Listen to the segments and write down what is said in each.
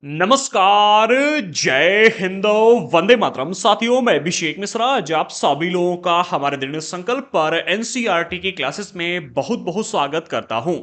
नमस्कार, जय हिंद, वंदे मातरम। साथियों, मैं अभिषेक मिश्रा आज आप सभी लोगों का हमारे दृढ़ संकल्प पर एनसीईआरटी की क्लासेस में बहुत बहुत स्वागत करता हूं।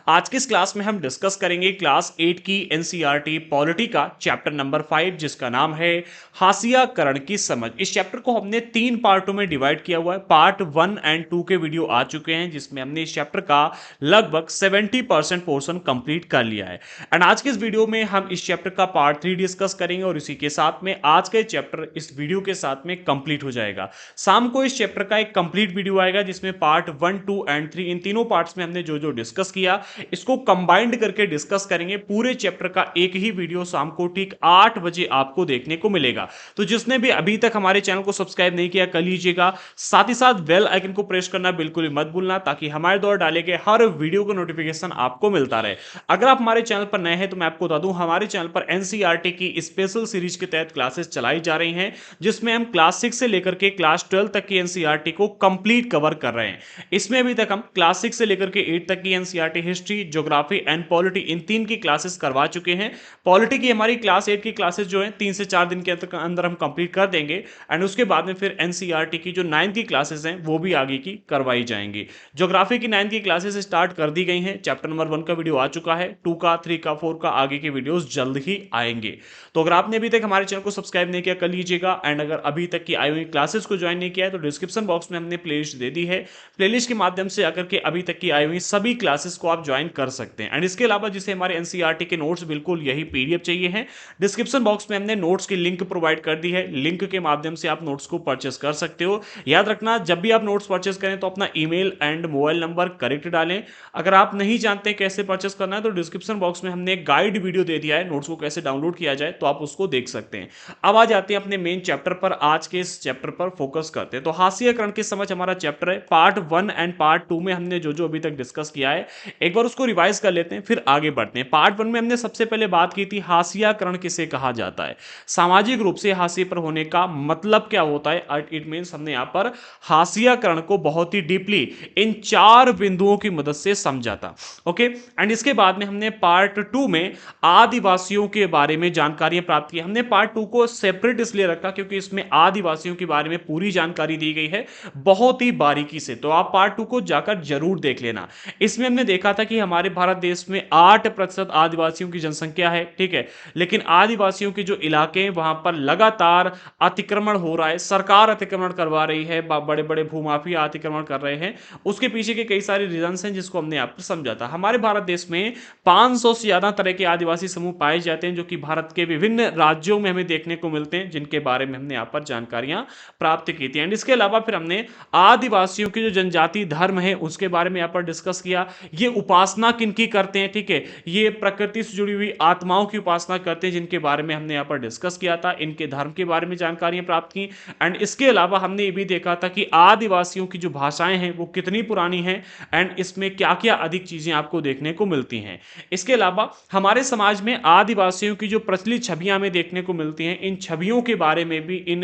आज की इस क्लास में हम डिस्कस करेंगे क्लास 8 की एनसीईआरटी पॉलिटी का चैप्टर नंबर 5, जिसका नाम है हाशियाकरण की समझ। इस चैप्टर को हमने 3 पार्टों में डिवाइड किया हुआ है। पार्ट 1 एंड 2 के वीडियो आ चुके हैं, जिसमें हमने इस चैप्टर का लगभग 70% पोर्शन कंप्लीट कर लिया है। एंड आज के इस वीडियो में हम इस चैप्टर का पार्ट 3 डिस्कस करेंगे और इसी के साथ में आज का चैप्टर इस वीडियो के साथ में कंप्लीट हो जाएगा। शाम को इस चैप्टर का एक कंप्लीट वीडियो आएगा, जिसमें पार्ट 1, 2 एंड 3 इन तीनों पार्ट्स में हमने जो जो डिस्कस किया इसको कंबाइंड करके डिस्कस करेंगे। पूरे चैप्टर का एक ही वीडियो शाम को ठीक 8 बजे आपको देखने को मिलेगा। तो जिसने भी अभी तक हमारे चैनल को सब्सक्राइब नहीं किया, कर लीजिएगा। साथ ही साथ बेल आइकन को प्रेस करना बिल्कुल भी मत भूलना, ताकि हमारे द्वारा डाले गए हर वीडियो का नोटिफिकेशन आपको मिलता रहे। अगर आप हमारे चैनल पर नए हैं तो मैं आपको बता दूं, हमारे चैनल पर एनसीईआरटी की स्पेशल सीरीज के तहत क्लासेस चलाई जा रही हैं, जिसमें हम क्लास 6 से लेकर के क्लास 12 तक की एनसीईआरटी को कंप्लीट कवर कर रहे हैं। इसमें अभी तक हम क्लास 6 से लेकर के 8 तक की NCERT history, geography and polity in 3 की क्लासेस करवा चुके हैं। पॉलिटी की हमारी क्लास 8 की क्लासेस जो है 3 से 4 दिन के अंदर हम कंप्लीट कर देंगे। एंड उसके बाद में फिर एनसीईआरटी की जो 9 की क्लासेस हैं वो भी आगे की करवाई जाएंगी। ज्योग्राफी की 9 की क्लासेस स्टार्ट कर दी गई हैं। चैप्टर नंबर 1 का वीडियो आ चुका है, 2 का, 3 का, 4 का आगे के वीडियोस जल्द ही आएंगे। तो अगर आपने अभी तक हमारे चैनल को सब्सक्राइब नहीं किया, कर लीजिएगा। एंड अगर अभी तक की आई हुई क्लासेस को ज्वाइन नहीं किया है तो डिस्क्रिप्शन बॉक्स में हमने प्लेलिस्ट दे दी है। प्लेलिस्ट के माध्यम से आकर के अभी तक की आई हुई सभी क्लासेस को आप ज्वाइन कर सकते हैं। एंड इसके अलावा जिसे हमारे एनसीईआरटी के नोट्स बिल्कुल यही पीडीएफ चाहिए है, डिस्क्रिप्शन बॉक्स में हमने नोट्स की लिंक प्रोवाइड कर दी है। लिंक के माध्यम से आप नोट्स को परचेस कर सकते हो। याद रखना, जब भी आप नोट्स परचेस करें तो अपना email and mobile number correct डालें। अगर आप नहीं जानते कैसे परचेस करना है तो डिस्क्रिप्शन बॉक्स में हमने एक गाइड वीडियो दे दिया है, नोट्स को कैसे डाउनलोड किया जाए, तो आप उसको देख सकते हैं। अब आ जाते हैं अपने मेन चैप्टर पर। आज के इस चैप्टर पर फोकस करते हैं। तो हाशियाकरण की समझ हमारा चैप्टर है। पार्ट 1 एंड पार्ट 2 में हमने जो जो अभी तक डिस्कस किया है, एक बार उसको रिवाइज कर लेते हैं, फिर आगे बढ़ते हैं। पार्ट 1 में हमने सबसे पहले बात की थी हाशियाकरण किसे कहा जाता है, सामाजिक रूप से हाशिए पर होने का मतलब क्या होता है। इट मींस हमने यहां पर हाशियाकरण को बहुत ही डीपली इन 4 बिंदुओं की मदद से समझा था। ओके। एंड इसके बाद में हमने पार्ट 2 में आदिवासियों के बारे में जानकारियां प्राप्त की। हमने पार्ट 2 को सेपरेट इसलिए रखा क्योंकि इसमें आदिवासियों के बारे में पूरी जानकारी दी गई है, बहुत ही बारीकी से। तो आप पार्ट 2 को जाकर जरूर देख लेना। इसमें हमने देखा था कि हमारे भारत देश में 8% आदिवासियों की जनसंख्या है, ठीक है। लेकिन आदिवासियों के जो इलाके हैं वहां पर लगातार अतिक्रमण हो रहा है, सरकार अतिक्रमण करवा रही है, बड़े बड़े भूमाफिया अतिक्रमण कर रहे हैं। उसके पीछे के कई सारे रीजंस हैं, जिसको हमने आप समझा था। हमारे भारत देश में 500 से ज्यादा तरह के आदिवासी समूह पाए जाते हैं, जो कि भारत के विभिन्न राज्यों में हमें देखने को मिलते हैं, जिनके बारे में हमने यहाँ पर जानकारियां प्राप्त की थी। एंड इसके अलावा फिर हमने आदिवासियों की जो जनजाति धर्म है उसके बारे में यहाँ पर डिस्कस किया। ये उपासना किनकी करते हैं, ठीक है, ये प्रकृति से जुड़ी हुई आत्माओं की उपासना करते हैं, जिनके बारे में हमने यहाँ पर डिस्कस किया था। इनके धर्म के बारे में जानकारियां प्राप्त की। एंड इसके अलावा हमने ये भी देखा था कि आदिवासियों की जो भाषाएं हैं वो कितनी पुरानी हैं, एंड इसमें क्या क्या अधिक चीजें आपको देखने को मिलती हैं। इसके अलावा हमारे समाज में आदिवासियों की जो प्रचलित छवियां हमें देखने को मिलती हैं, इन छवियों के बारे में भी, इन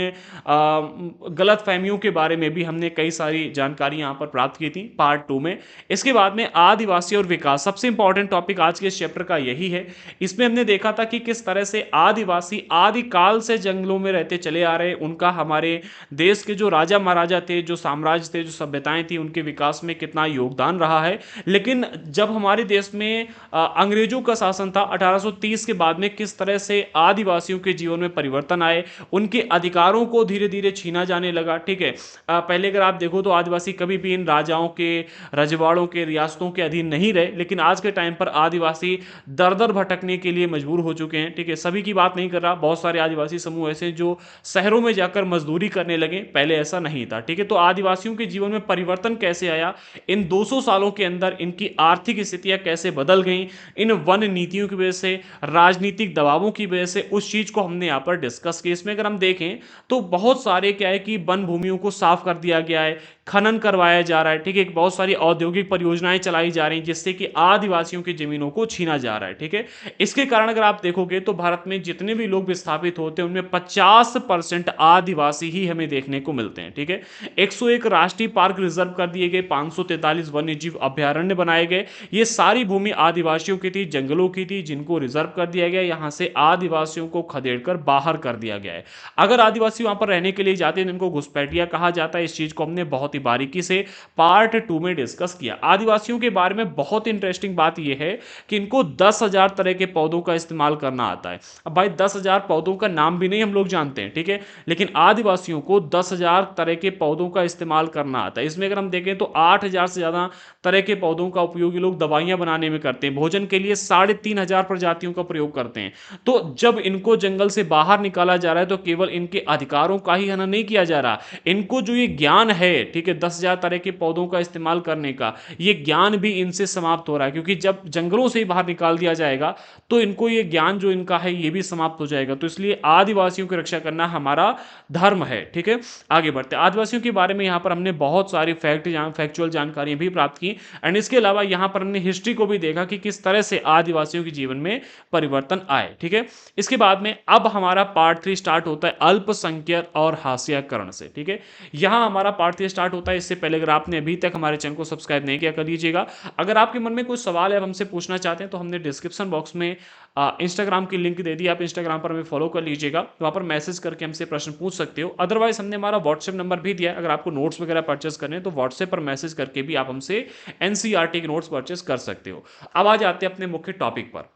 गलत फहमियों के बारे में भी हमने कई सारी जानकारी यहां पर प्राप्त की थी पार्ट 2 में। इसके बाद में आदिवासी और विकास, सबसे इंपॉर्टेंट टॉपिक आज के इस चैप्टर का यही है। इसमें हमने देखा था कि किस तरह से आदिवासी आदिकाल से जंगलों में रहते चले आ रहे, उनका हमारे देश के जो राजा महाराजा थे, जो साम्राज्य थे, जो सभ्यताएं थी, उनके विकास में कितना योगदान रहा है। लेकिन जब हमारे देश में अंग्रेजों का शासन था 1830 के बाद में, किस तरह से आदिवासियों के जीवन में परिवर्तन आए, उनके अधिकारों को धीरे धीरे छीना जाने लगा, ठीक है। पहले अगर आप देखो तो आदिवासी कभी भी इन राजाओं के, रजवाड़ों के, रियासतों के अधीन नहीं रहे, लेकिन आज के टाइम पर आदिवासी दर दर भटकने के लिए मजबूर हो चुके हैं, ठीक है। सभी की बात नहीं कर रहा, बहुत सारे आदिवासी समूह ऐसे जो शहरों में जाकर मजदूरी करने लगे, पहले ऐसा नहीं था, ठीक है। तो आदिवासियों के जीवन में परिवर्तन कैसे आया, इन 200 सालों के अंदर इनकी आर्थिक स्थितियां कैसे बदल गई, इन वन नीतियों की वजह से, राजनीतिक दबावों की वजह से, उस चीज को हमने यहां पर डिस्कस किया। इसमें अगर हम देखें तो बहुत सारे क्या है कि वन भूमियों को साफ कर दिया गया है, खनन करवाया जा रहा है, ठीक है। बहुत सारी औद्योगिक परियोजनाएं चलाई जा रही हैं, जिससे कि आदिवासियों की जमीनों को छीना जा रहा है, ठीक है। इसके कारण अगर आप देखोगे तो भारत में जितने भी लोग विस्थापित होते हैं उनमें 50% आदिवासी ही हमें देखने को मिलते हैं, ठीक है। 101 राष्ट्रीय पार्क रिजर्व कर दिए गए, 543 वन्यजीव अभ्यारण्य बनाए गए। ये सारी भूमि आदिवासियों की थी, जंगलों की थी, जिनको रिजर्व कर दिया गया, यहाँ से आदिवासियों को खदेड़कर बाहर कर दिया गया है। अगर आदिवासी वहाँ पर रहने के लिए जाते हैं, इनको घुसपैठिया कहा जाता है। इस चीज़ को हमने बहुत ही बारीकी से पार्ट 2 में डिस्कस किया। आदिवासियों के बारे में बहुत इंटरेस्टिंग बात यह है कि इनको 10,000 तरह के पौधों का इस्तेमाल करना आता है। अब भाई 10,000 पौधों का नाम भी नहीं हम लोग जानते हैं, ठीक है, लेकिन आदिवासियों को 10,000 तरह के पौधों का इस्तेमाल करना आता है। इसमें अगर हम देखें तो 8,000 से ज़्यादा तरह के पौधों का उपयोग ये लोग दवाइयां बनाने में करते हैं। भोजन के लिए 3,500 प्रजातियों का प्रयोग करते हैं। तो जब इनको जंगल से बाहर निकाला जा रहा है तो केवल इनके अधिकारों का ही हनन नहीं किया जा रहा, इनको जो ये ज्ञान है, ठीक है, 10,000 तरह के पौधों का इस्तेमाल करने का, ये ज्ञान भी इनसे समाप्त हो रहा है। क्योंकि जब जंगलों से ही बाहर निकाल दिया जाएगा तो इनको ये ज्ञान जो इनका है ये भी समाप्त हो जाएगा। तो इसलिए आदिवासियों की रक्षा करना हमारा धर्म है, ठीक है। आगे बढ़ते हैं। आदिवासियों के बारे में यहाँ पर हमने बहुत सारी फैक्चुअल जानकारियां भी प्राप्त की, एंड इसके अलावा यहाँ पर हमने हिस्ट्री को भी देखा कि किस तरह से आदिवासियों के जीवन में परिवर्तन आए, ठीक है। इसके बाद में अब हमारा पार्ट 3 स्टार्ट होता है अल्पसंख्यक और हास्यकरण से, ठीक है। यहाँ हमारा पार्ट 3 स्टार्ट होता है। इससे पहले अगर आपने अभी तक हमारे चैनल को सब्सक्राइब नहीं किया, कर लीजिएगा। अगर आपके मन में कोई सवाल है, आप हमसे पूछना चाहते हैं, तो हमने डिस्क्रिप्शन बॉक्स में इंस्टाग्राम की लिंक दे दी, आप इंस्टाग्राम पर हमें फॉलो कर लीजिएगा, वहाँ पर मैसेज करके हमसे प्रश्न पूछ सकते हो। अदरवाइज हमने हमारा व्हाट्सएप नंबर भी दिया है, अगर आपको नोट्स वगैरह परचेस करने हैं तो व्हाट्सएप पर मैसेज करके भी आप हमसे एनसीईआरटी के नोट्स परचेस कर सकते हो। अब आ जाते हैं अपने मुख्य टॉपिक पर,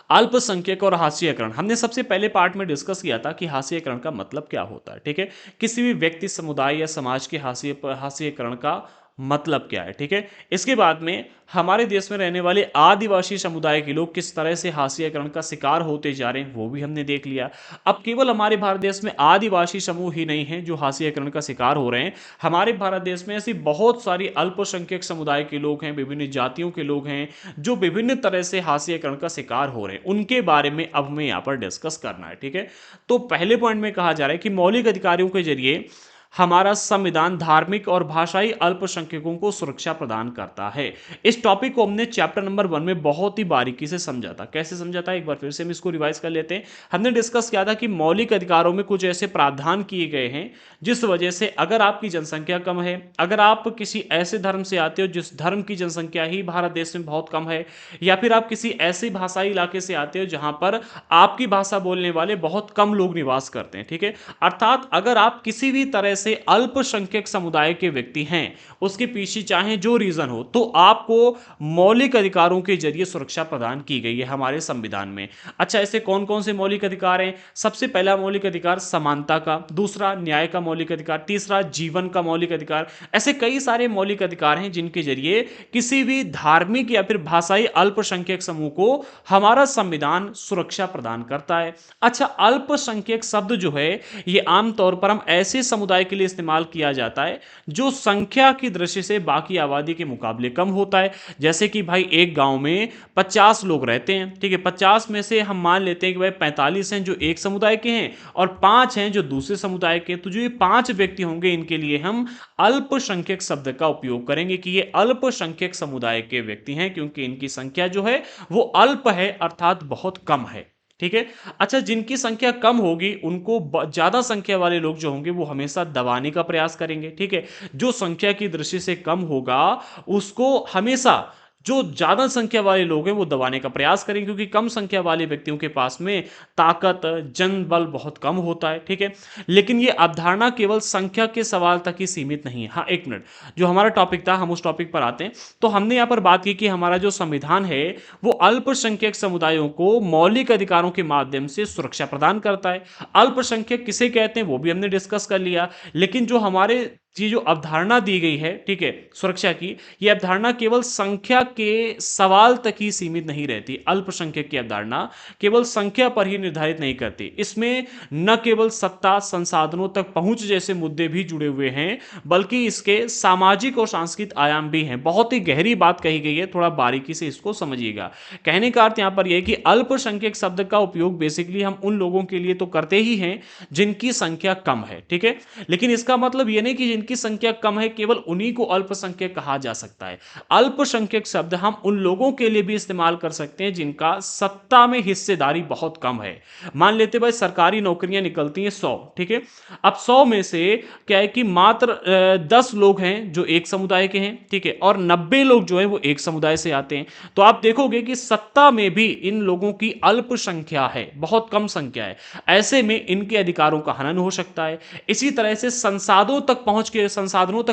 अल्पसंख्यक और हास्यकरण। हमने सबसे पहले पार्ट में डिस्कस किया था कि हास्यकरण का मतलब क्या होता है, ठीक है। किसी भी व्यक्ति, समुदाय या समाज के हास्यकरण का मतलब क्या है, ठीक है। इसके बाद में हमारे देश में रहने वाले आदिवासी समुदाय के लोग किस तरह से हास्यकरण का शिकार होते जा रहे हैं वो भी हमने देख लिया। अब केवल हमारे भारत देश में आदिवासी समूह ही नहीं है जो हास्यकरण का शिकार हो रहे हैं, हमारे भारत देश में ऐसी बहुत सारी अल्पसंख्यक समुदाय के लोग हैं, विभिन्न जातियों के लोग हैं जो विभिन्न तरह से हास्यकरण का शिकार हो रहे हैं। उनके बारे में अब हमें यहाँ पर डिस्कस करना है, ठीक है। तो पहले पॉइंट में कहा जा रहा है कि मौलिक अधिकारों के जरिए हमारा संविधान धार्मिक और भाषाई अल्पसंख्यकों को सुरक्षा प्रदान करता है। इस टॉपिक को हमने चैप्टर नंबर 1 में बहुत ही बारीकी से समझा था। कैसे समझा था, एक बार फिर से हम इसको रिवाइज कर लेते हैं। हमने डिस्कस किया था कि मौलिक अधिकारों में कुछ ऐसे प्रावधान किए गए हैं जिस वजह से अगर आपकी जनसंख्या कम है, अगर आप किसी ऐसे धर्म से आते हो जिस धर्म की जनसंख्या ही भारत देश में बहुत कम है, या फिर आप किसी ऐसे भाषाई इलाके से आते हो जहां पर आपकी भाषा बोलने वाले बहुत कम लोग निवास करते हैं, ठीक है। अर्थात अगर आप किसी भी तरह से अल्पसंख्यक समुदाय के व्यक्ति हैं, उसके पीछे चाहे जो रीजन हो, तो आपको मौलिक अधिकारों के जरिए सुरक्षा प्रदान की गई है हमारे संविधान में। अच्छा, ऐसे कौन कौन से मौलिक अधिकार हैं? सबसे पहला मौलिक अधिकार समानता का, दूसरा न्याय का मौलिक अधिकार, तीसरा जीवन का मौलिक अधिकार। ऐसे कई सारे मौलिक अधिकार हैं जिनके जरिए किसी भी धार्मिक या फिर भाषाई अल्पसंख्यक समूह को हमारा संविधान सुरक्षा प्रदान करता है। अच्छा, अल्पसंख्यक शब्द जो है ये आमतौर पर हम ऐसे समुदाय के लिए इस्तेमाल किया जाता है जो संख्या की दृष्टि से बाकी आबादी के मुकाबले कम होता है। जैसे कि भाई एक गांव में 50 लोग रहते हैं, ठीक है, 50 में से हम मान लेते हैं कि भाई 45 हैं जो एक समुदाय के हैं और 5 हैं जो दूसरे समुदाय के। तो जो ये 5 व्यक्ति होंगे इनके लिए हम अल्पसंख्यक शब्द का उपयोग करेंगे कि ये अल्पसंख्यक समुदाय के व्यक्ति हैं, क्योंकि इनकी संख्या जो है वो अल्प है, अर्थात बहुत कम है, ठीक है। अच्छा, जिनकी संख्या कम होगी उनको ज्यादा संख्या वाले लोग जो होंगे वो हमेशा दबाने का प्रयास करेंगे, ठीक है। जो संख्या की दृष्टि से कम होगा उसको हमेशा जो ज्यादा संख्या वाले लोग हैं वो दबाने का प्रयास करेंगे, क्योंकि कम संख्या वाले व्यक्तियों के पास में ताकत, जनबल बहुत कम होता है, ठीक है। लेकिन ये अवधारणा केवल संख्या के सवाल तक ही सीमित नहीं है। हाँ, एक मिनट, जो हमारा टॉपिक था हम उस टॉपिक पर आते हैं। तो हमने यहाँ पर बात की कि हमारा जो संविधान है वो अल्पसंख्यक समुदायों को मौलिक अधिकारों के माध्यम से सुरक्षा प्रदान करता है। अल्पसंख्यक किसे कहते हैं वो भी हमने डिस्कस कर लिया, लेकिन जो हमारे ये जो अवधारणा दी गई है, ठीक है, सुरक्षा की, ये अवधारणा केवल संख्या के सवाल तक ही सीमित नहीं रहती। अल्पसंख्यक की अवधारणा केवल संख्या पर ही निर्धारित नहीं करती, इसमें न केवल सत्ता, संसाधनों तक पहुंच जैसे मुद्दे भी जुड़े हुए हैं, बल्कि इसके सामाजिक और सांस्कृतिक आयाम भी हैं। बहुत ही गहरी बात कही गई है, थोड़ा बारीकी से इसको समझिएगा। कहने का अर्थ यहां पर यह है कि अल्पसंख्यक शब्द का उपयोग बेसिकली हम उन लोगों के लिए तो करते ही हैं जिनकी संख्या कम है, ठीक है, लेकिन इसका मतलब यह नहीं कि जिनकी जिनकी संख्या कम है केवल उन्हीं को अल्पसंख्यक कहा जा सकता है। अल्पसंख्यक शब्द हम उन लोगों के लिए भी इस्तेमाल कर सकते हैं जिनका सत्ता में हिस्सेदारी बहुत कम है। मान लेते भाई सरकारी नौकरियां निकलती हैं 100, ठीक है। अब 100 में से क्या है कि मात्र 10 लोग हैं जो एक समुदाय के हैं, ठीक है, और 90 लोग जो है वो एक समुदाय से आते हैं। तो आप देखोगे कि सत्ता में भी इन लोगों की अल्प संख्या है, बहुत कम संख्या है। ऐसे में इनके अधिकारों का हनन हो सकता है। इसी तरह से संसाधनों तक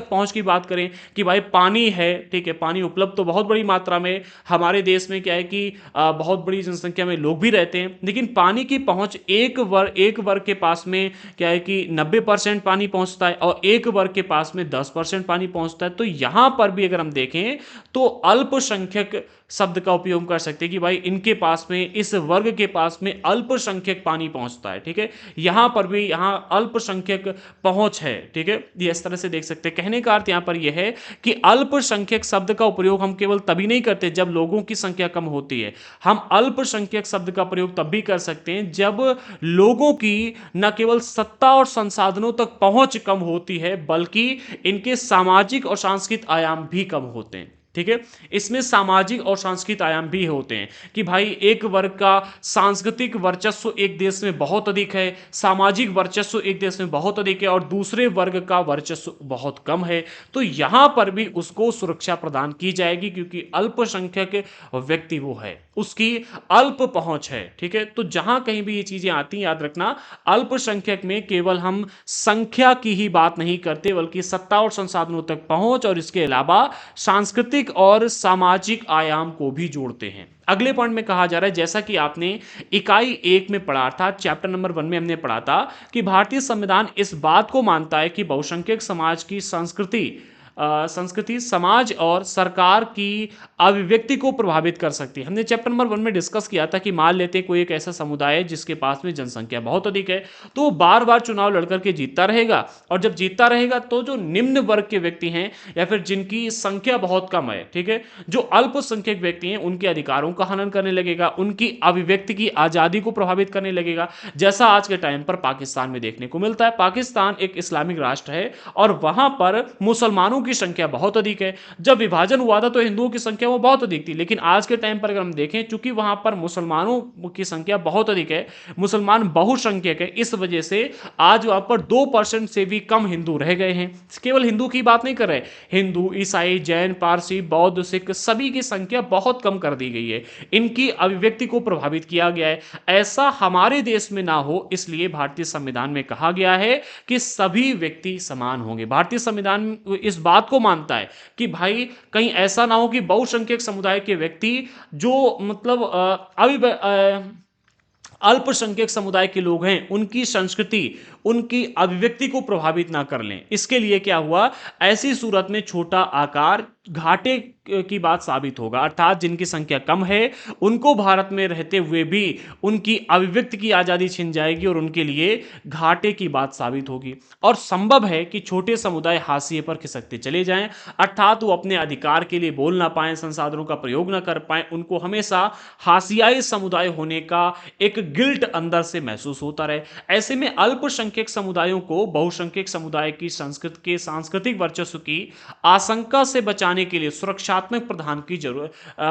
पहुंच की बात करें कि भाई पानी है, ठीक है, पानी उपलब्ध तो बहुत बड़ी मात्रा में हमारे देश में क्या है कि बहुत बड़ी जनसंख्या में लोग भी रहते हैं, लेकिन पानी की पहुंच एक वर्ग के पास में क्या है कि 90% पानी पहुंचता है और एक वर्ग के पास में 10% पानी पहुंचता है। तो यहां पर भी अगर हम देखें तो अल्पसंख्यक शब्द का उपयोग कर सकते हैं कि भाई इनके पास में, इस वर्ग के पास में अल्पसंख्यक पानी पहुंचता है, ठीक है। यहां पर भी यहां अल्पसंख्यक पहुंच है, ठीक है। ये इस तरह से देख सकते हैं। कहने का अर्थ यहां पर यह है कि अल्पसंख्यक शब्द का उपयोग हम केवल तभी नहीं करते जब लोगों की संख्या कम होती है। हम अल्पसंख्यक शब्द का प्रयोग तब भी कर सकते हैं जब लोगों की न केवल सत्ता और संसाधनों तक पहुंच कम होती है बल्कि इनके सामाजिक और सांस्कृतिक आयाम भी कम होते हैं, ठीक है। इसमें सामाजिक और सांस्कृतिक आयाम भी होते हैं कि भाई एक वर्ग का सांस्कृतिक वर्चस्व एक देश में बहुत अधिक है, सामाजिक वर्चस्व एक देश में बहुत अधिक है और दूसरे वर्ग का वर्चस्व बहुत कम है। तो यहां पर भी उसको सुरक्षा प्रदान की जाएगी क्योंकि अल्पसंख्यक व्यक्ति वो है, उसकी अल्प पहुंच है, ठीक है। तो जहां कहीं भी ये चीजें आती हैं याद रखना, अल्पसंख्यक में केवल हम संख्या की ही बात नहीं करते बल्कि सत्ता और संसाधनों तक पहुंच और इसके अलावा सांस्कृतिक और सामाजिक आयाम को भी जोड़ते हैं। अगले पॉइंट में कहा जा रहा है, जैसा कि आपने इकाई 1 में पढ़ा था, चैप्टर नंबर 1 में हमने पढ़ा था कि भारतीय संविधान इस बात को मानता है कि बहुसंख्यक समाज की संस्कृति समाज और सरकार की अभिव्यक्ति को प्रभावित कर सकती है। हमने चैप्टर नंबर 1 में डिस्कस किया था कि मान लेते हैं कोई एक ऐसा समुदाय है जिसके पास में जनसंख्या बहुत अधिक है, तो वो बार बार चुनाव लड़कर के जीतता रहेगा और जब जीतता रहेगा तो जो निम्न वर्ग के व्यक्ति हैं या फिर जिनकी संख्या बहुत कम है, ठीक है, जो अल्पसंख्यक व्यक्ति हैं उनके अधिकारों का हनन करने लगेगा, उनकी अभिव्यक्ति की आजादी को प्रभावित करने लगेगा। जैसा आज के टाइम पर पाकिस्तान में देखने को मिलता है। पाकिस्तान एक इस्लामिक राष्ट्र है और वहां पर मुसलमानों की संख्या बहुत अधिक है। जब विभाजन हुआ था तो हिंदुओं की संख्या वो बहुत अधिक थी, लेकिन आज के टाइम पर अगर हम देखें चूंकि वहां पर मुसलमानों की संख्या बहुत अधिक है, मुसलमान बहुसंख्यक है, इस वजह से आज वहां पर 2% से भी कम हिंदू रह गए हैं। केवल हिंदू की बात नहीं कर रहे, हिंदू, ईसाई, जैन, पारसी, बौद्ध, सिख सभी की संख्या बहुत कम कर दी गई है। इनकी अभिव्यक्ति को प्रभावित किया गया है। ऐसा हमारे देश में ना हो इसलिए भारतीय संविधान में कहा गया है कि सभी व्यक्ति समान होंगे। भारतीय संविधान इस बात को मानता है कि भाई कहीं ऐसा ना हो कि बहुसंख्यक समुदाय के व्यक्ति जो मतलब अल्पसंख्यक समुदाय के लोग हैं उनकी संस्कृति, उनकी अभिव्यक्ति को प्रभावित ना कर लें। इसके लिए क्या हुआ, ऐसी सूरत में छोटा आकार घाटे की बात साबित होगा, अर्थात जिनकी संख्या कम है उनको भारत में रहते हुए भी उनकी अभिव्यक्ति की आजादी छिन जाएगी और उनके लिए घाटे की बात साबित होगी। और संभव है कि छोटे समुदाय हाशिए पर खिसकते चले जाएं, अर्थात वो अपने अधिकार के लिए बोल ना पाए, संसाधनों का प्रयोग ना कर पाए, उनको हमेशा हाशियाई समुदाय होने का एक गिल्ट अंदर से महसूस होता रहे। ऐसे में अल्पसंख्यक समुदायों को बहुसंख्यक समुदाय की संस्कृति के सांस्कृतिक वर्चस्व की आशंका से बचाने के लिए सुरक्षात्मक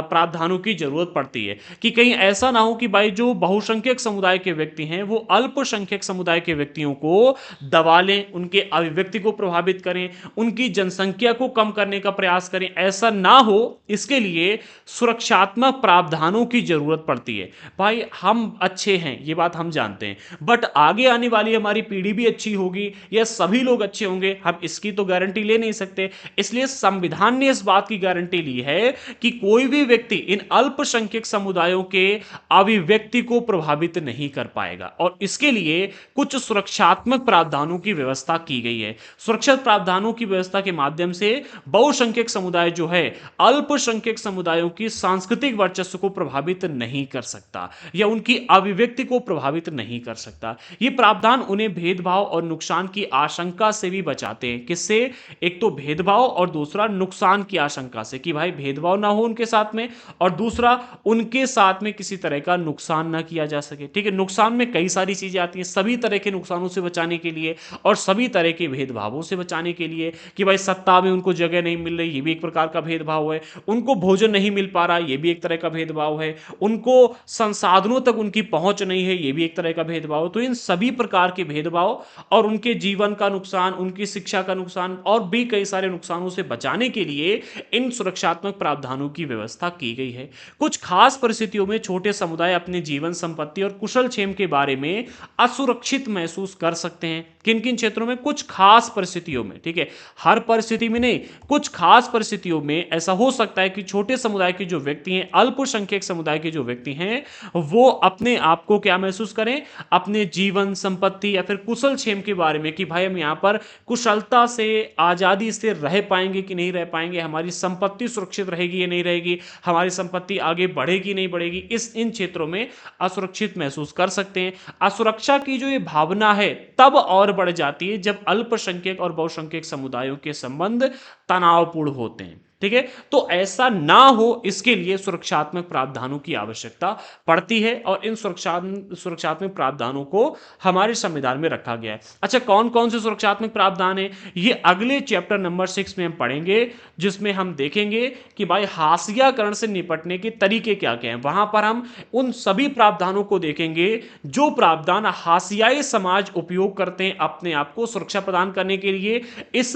प्रावधानों की जरूरत पड़ती है कि कहीं ऐसा ना हो कि भाई जो बहुसंख्यक समुदाय के व्यक्ति हैं वो अल्पसंख्यक समुदाय के व्यक्तियों को दबा लें, उनके अभिव्यक्ति को प्रभावित करें, उनकी जनसंख्या को कम करने का प्रयास करें। ऐसा ना हो इसके लिए सुरक्षात्मक प्रावधानों की जरूरत पड़ती है। भाई हम अच्छे हैं ये बात हम जानते हैं, बट आगे आने वाली हमारी पीढ़ी भी अच्छी होगी या सभी लोग अच्छे होंगे हम इसकी तो गारंटी ले नहीं सकते। इसलिए संविधान ने इस बात की गारंटी ली है कि कोई भी व्यक्ति इन अल्पसंख्यक समुदायों के अभिव्यक्ति को प्रभावित नहीं कर पाएगा और इसके लिए कुछ सुरक्षात्मक प्रावधानों की व्यवस्था की गई है। सुरक्षा प्रावधानों की व्यवस्था के माध्यम से बहुसंख्यक समुदाय जो है अल्पसंख्यक समुदायों की सांस्कृतिक वर्चस्व को प्रभावित नहीं कर सकता या उनकी अभिव्यक्ति को प्रभावित नहीं कर सकता। ये प्रावधान उन्हें भेदभाव और नुकसान की आशंका से भी बचाते हैं। किससे? एक तो भेदभाव और दूसरा नुकसान नुकसान की आशंका से कि भाई भेदभाव ना हो उनके साथ में, और दूसरा उनके साथ में किसी तरह का नुकसान ना किया जा सके। ठीक है, नुकसान में कई सारी चीजें आती हैं, सभी तरह के नुकसानों से बचाने के लिए और सभी तरह के भेदभावों से बचाने के लिए कि भाई सत्ता में उनको जगह नहीं मिल रही, ये भी एक प्रकार का भेदभाव है, उनको भोजन नहीं मिल पा रहा, ये भी एक तरह का भेदभाव है, उनको संसाधनों तक उनकी पहुंच नहीं है, ये भी एक तरह का भेदभाव। तो इन सभी प्रकार के भेदभाव और उनके जीवन का नुकसान, उनकी शिक्षा का नुकसान और भी कई सारे नुकसानों से बचाने के लिए इन सुरक्षात्मक प्रावधानों की व्यवस्था की गई है। कुछ खास परिस्थितियों में छोटे समुदाय अपने जीवन संपत्ति और कुशल क्षेम के बारे में असुरक्षित महसूस कर सकते हैं। किन किन क्षेत्रों में? कुछ खास परिस्थितियों में। ठीक है, हर परिस्थिति में नहीं, कुछ खास परिस्थितियों में ऐसा हो सकता है कि छोटे समुदाय के जो व्यक्ति हैं, अल्पसंख्यक समुदाय के जो व्यक्ति हैं, वो अपने आप को क्या महसूस करें? अपने जीवन संपत्ति या फिर कुशल क्षेम के बारे में कि भाई हम यहाँ पर कुशलता से, आजादी से रह पाएंगे कि नहीं रह पाएंगे, हमारी संपत्ति सुरक्षित रहेगी या नहीं रहेगी, हमारी संपत्ति आगे बढ़ेगी नहीं बढ़ेगी, इन क्षेत्रों में असुरक्षित महसूस कर सकते हैं। असुरक्षा की जो ये भावना है तब और बढ़ जाती है जब अल्पसंख्यक और बहुसंख्यक समुदायों के संबंध तनावपूर्ण होते हैं। ठीक है, तो ऐसा ना हो इसके लिए सुरक्षात्मक प्रावधानों की आवश्यकता पड़ती है और इन सुरक्षात्मक प्रावधानों को हमारे संविधान में रखा गया है। अच्छा, कौन कौन से सुरक्षात्मक प्रावधान है, ये अगले चैप्टर नंबर 6 में हम पढ़ेंगे, जिसमें हम देखेंगे कि भाई हाशियाकरण से निपटने के तरीके क्या क्या हैं। वहां पर हम उन सभी प्रावधानों को देखेंगे जो प्रावधान हाशियाई समाज उपयोग करते हैं अपने आप को सुरक्षा प्रदान करने के लिए, इस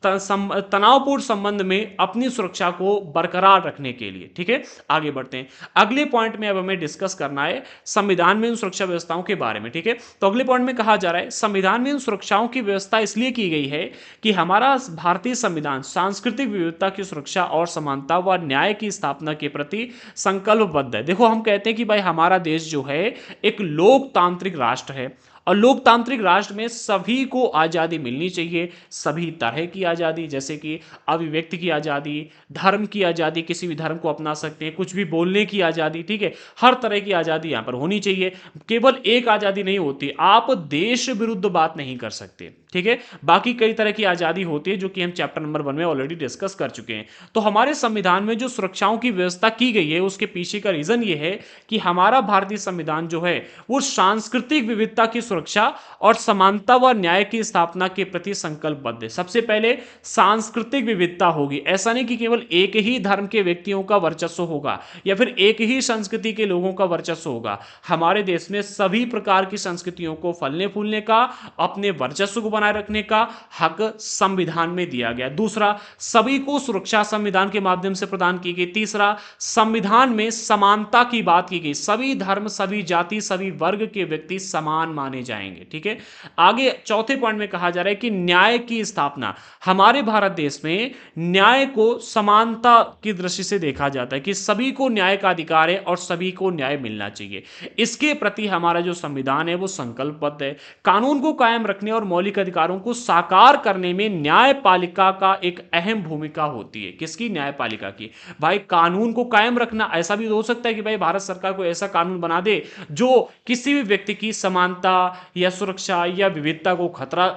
तनावपूर्ण संबंध में अपनी सुरक्षा को बरकरार रखने के लिए। ठीक है, आगे बढ़ते हैं। अगले पॉइंट में अब हमें डिस्कस करना है संविधान में इन सुरक्षा व्यवस्थाओं के बारे में। ठीक है, तो अगले पॉइंट में कहा जा रहा है संविधान में इन सुरक्षाओं की व्यवस्था इसलिए की गई है कि हमारा भारतीय संविधान सांस्कृतिक विविधता की सुरक्षा और समानता व न्याय की स्थापना के प्रति संकल्पबद्ध है। देखो, हम कहते हैं कि भाई हमारा देश जो है एक लोकतांत्रिक राष्ट्र है और लोकतांत्रिक राष्ट्र में सभी को आज़ादी मिलनी चाहिए, सभी तरह की आज़ादी, जैसे कि अभिव्यक्ति की आज़ादी, धर्म की आज़ादी, किसी भी धर्म को अपना सकते हैं, कुछ भी बोलने की आज़ादी। ठीक है, हर तरह की आज़ादी यहाँ पर होनी चाहिए। केवल एक आज़ादी नहीं होती, आप देश विरुद्ध बात नहीं कर सकते। ठीक है, बाकी कई तरह की आज़ादी होती है जो कि हम चैप्टर नंबर 1 में ऑलरेडी डिस्कस कर चुके हैं। तो हमारे संविधान में जो सुरक्षाओं की व्यवस्था की गई है उसके पीछे का रीजन ये है कि हमारा भारतीय संविधान जो है वो सांस्कृतिक विविधता की सुरक्षा और समानता व न्याय की स्थापना के प्रति संकल्पबद्ध है। सबसे पहले सांस्कृतिक विविधता होगी, ऐसा नहीं कि केवल एक ही धर्म के व्यक्तियों का वर्चस्व होगा या फिर एक ही संस्कृति के लोगों का वर्चस्व होगा। हमारे देश में सभी प्रकार की संस्कृतियों को फलने फूलने का, अपने वर्चस्व को बनाए रखने का हक संविधान में दिया गया। दूसरा, सभी को सुरक्षा संविधान के माध्यम से प्रदान की गई। तीसरा, संविधान में समानता की बात की गई, सभी धर्म, सभी जाति, सभी वर्ग के व्यक्ति समान माने जाएंगे। ठीक है, आगे चौथे पॉइंट में कहा जा रहा है कि न्याय की स्थापना। हमारे भारत देश में न्याय को समानता की दृष्टि से देखा जाता है कि सभी को न्याय का अधिकार है और सभी को न्याय मिलना चाहिए। इसके प्रति हमारा जो संविधान है वो संकल्पबद्ध है। कानून को कायम रखने और मौलिक अधिकारों को साकार करने में न्यायपालिका का एक अहम भूमिका होती है। किसकी? न्यायपालिका की। भाई कानून को कायम रखना, ऐसा भी हो सकता है कि भाई भारत सरकार को ऐसा कानून बना दे जो किसी भी व्यक्ति की समानता या सुरक्षा या विविधता को खतरा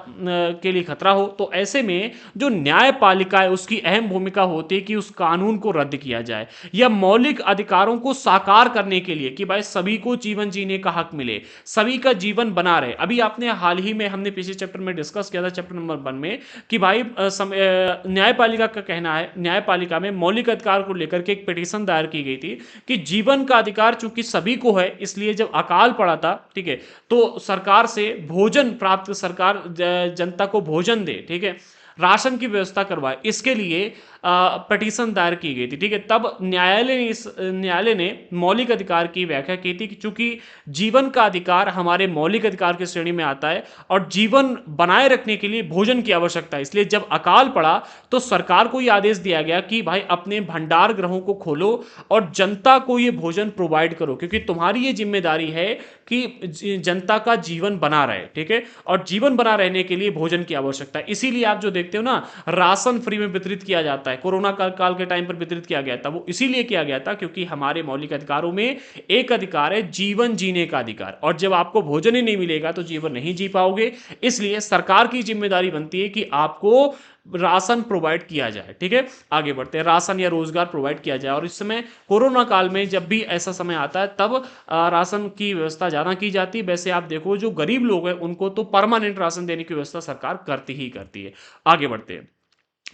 के लिए खतरा हो, तो ऐसे में जो न्यायपालिका है उसकी अहम भूमिका होती है कि उस कानून को रद्द किया जाए, या मौलिक अधिकारों को साकार करने के लिए कि भाई सभी को जीवन जीने का हक मिले, सभी का जीवन बना रहे। अभी आपने हाल ही में, हमने पिछले चैप्टर में डिस्कस किया था चैप्टर नंबर 1 में कि भाई न्यायपालिका का कहना है, न्यायपालिका में मौलिक अधिकार को लेकर के एक पिटीशन दायर की गई थी कि जीवन का अधिकार चूंकि सभी को है, इसलिए जब अकाल पड़ा था, ठीक है, तो सरकार से भोजन प्राप्त, सरकार जनता को भोजन दे, ठीक है, राशन की व्यवस्था करवाए, इसके लिए पिटीशन दायर की गई थी। ठीक है, तब न्यायालय ने मौलिक अधिकार की व्याख्या की थी कि चूंकि जीवन का अधिकार हमारे मौलिक अधिकार की श्रेणी में आता है और जीवन बनाए रखने के लिए भोजन की आवश्यकता है, इसलिए जब अकाल पड़ा तो सरकार को यह आदेश दिया गया कि भाई अपने भंडार गृहों को खोलो और जनता को यह भोजन प्रोवाइड करो, क्योंकि तुम्हारी ये जिम्मेदारी है कि जनता का जीवन बना रहे। ठीक है, और जीवन बना रहने के लिए भोजन की आवश्यकता है। इसीलिए आप जो देखते हो ना, राशन फ्री में वितरित किया जाता है, है, कोरोना काल के टाइम पर वितरित किया गया था, वो इसीलिए किया गया था क्योंकि हमारे मौलिक अधिकारों में एक अधिकार है जीवन जीने का अधिकार, और जब आपको भोजन ही नहीं मिलेगा तो जीवन नहीं जी पाओगे। इसलिए सरकार की जिम्मेदारी बनती है कि आपको राशन प्रोवाइड किया जाए। ठीक है, आगे बढ़ते हैं, राशन या रोजगार प्रोवाइड किया जाए। और इस समय कोरोना काल में जब भी ऐसा समय आता है तब राशन की व्यवस्था ज़्यादा की जाती है। वैसे आप देखो जो गरीब लोग हैं उनको तो परमानेंट राशन देने की व्यवस्था सरकार करती ही करती है। आगे बढ़ते हैं,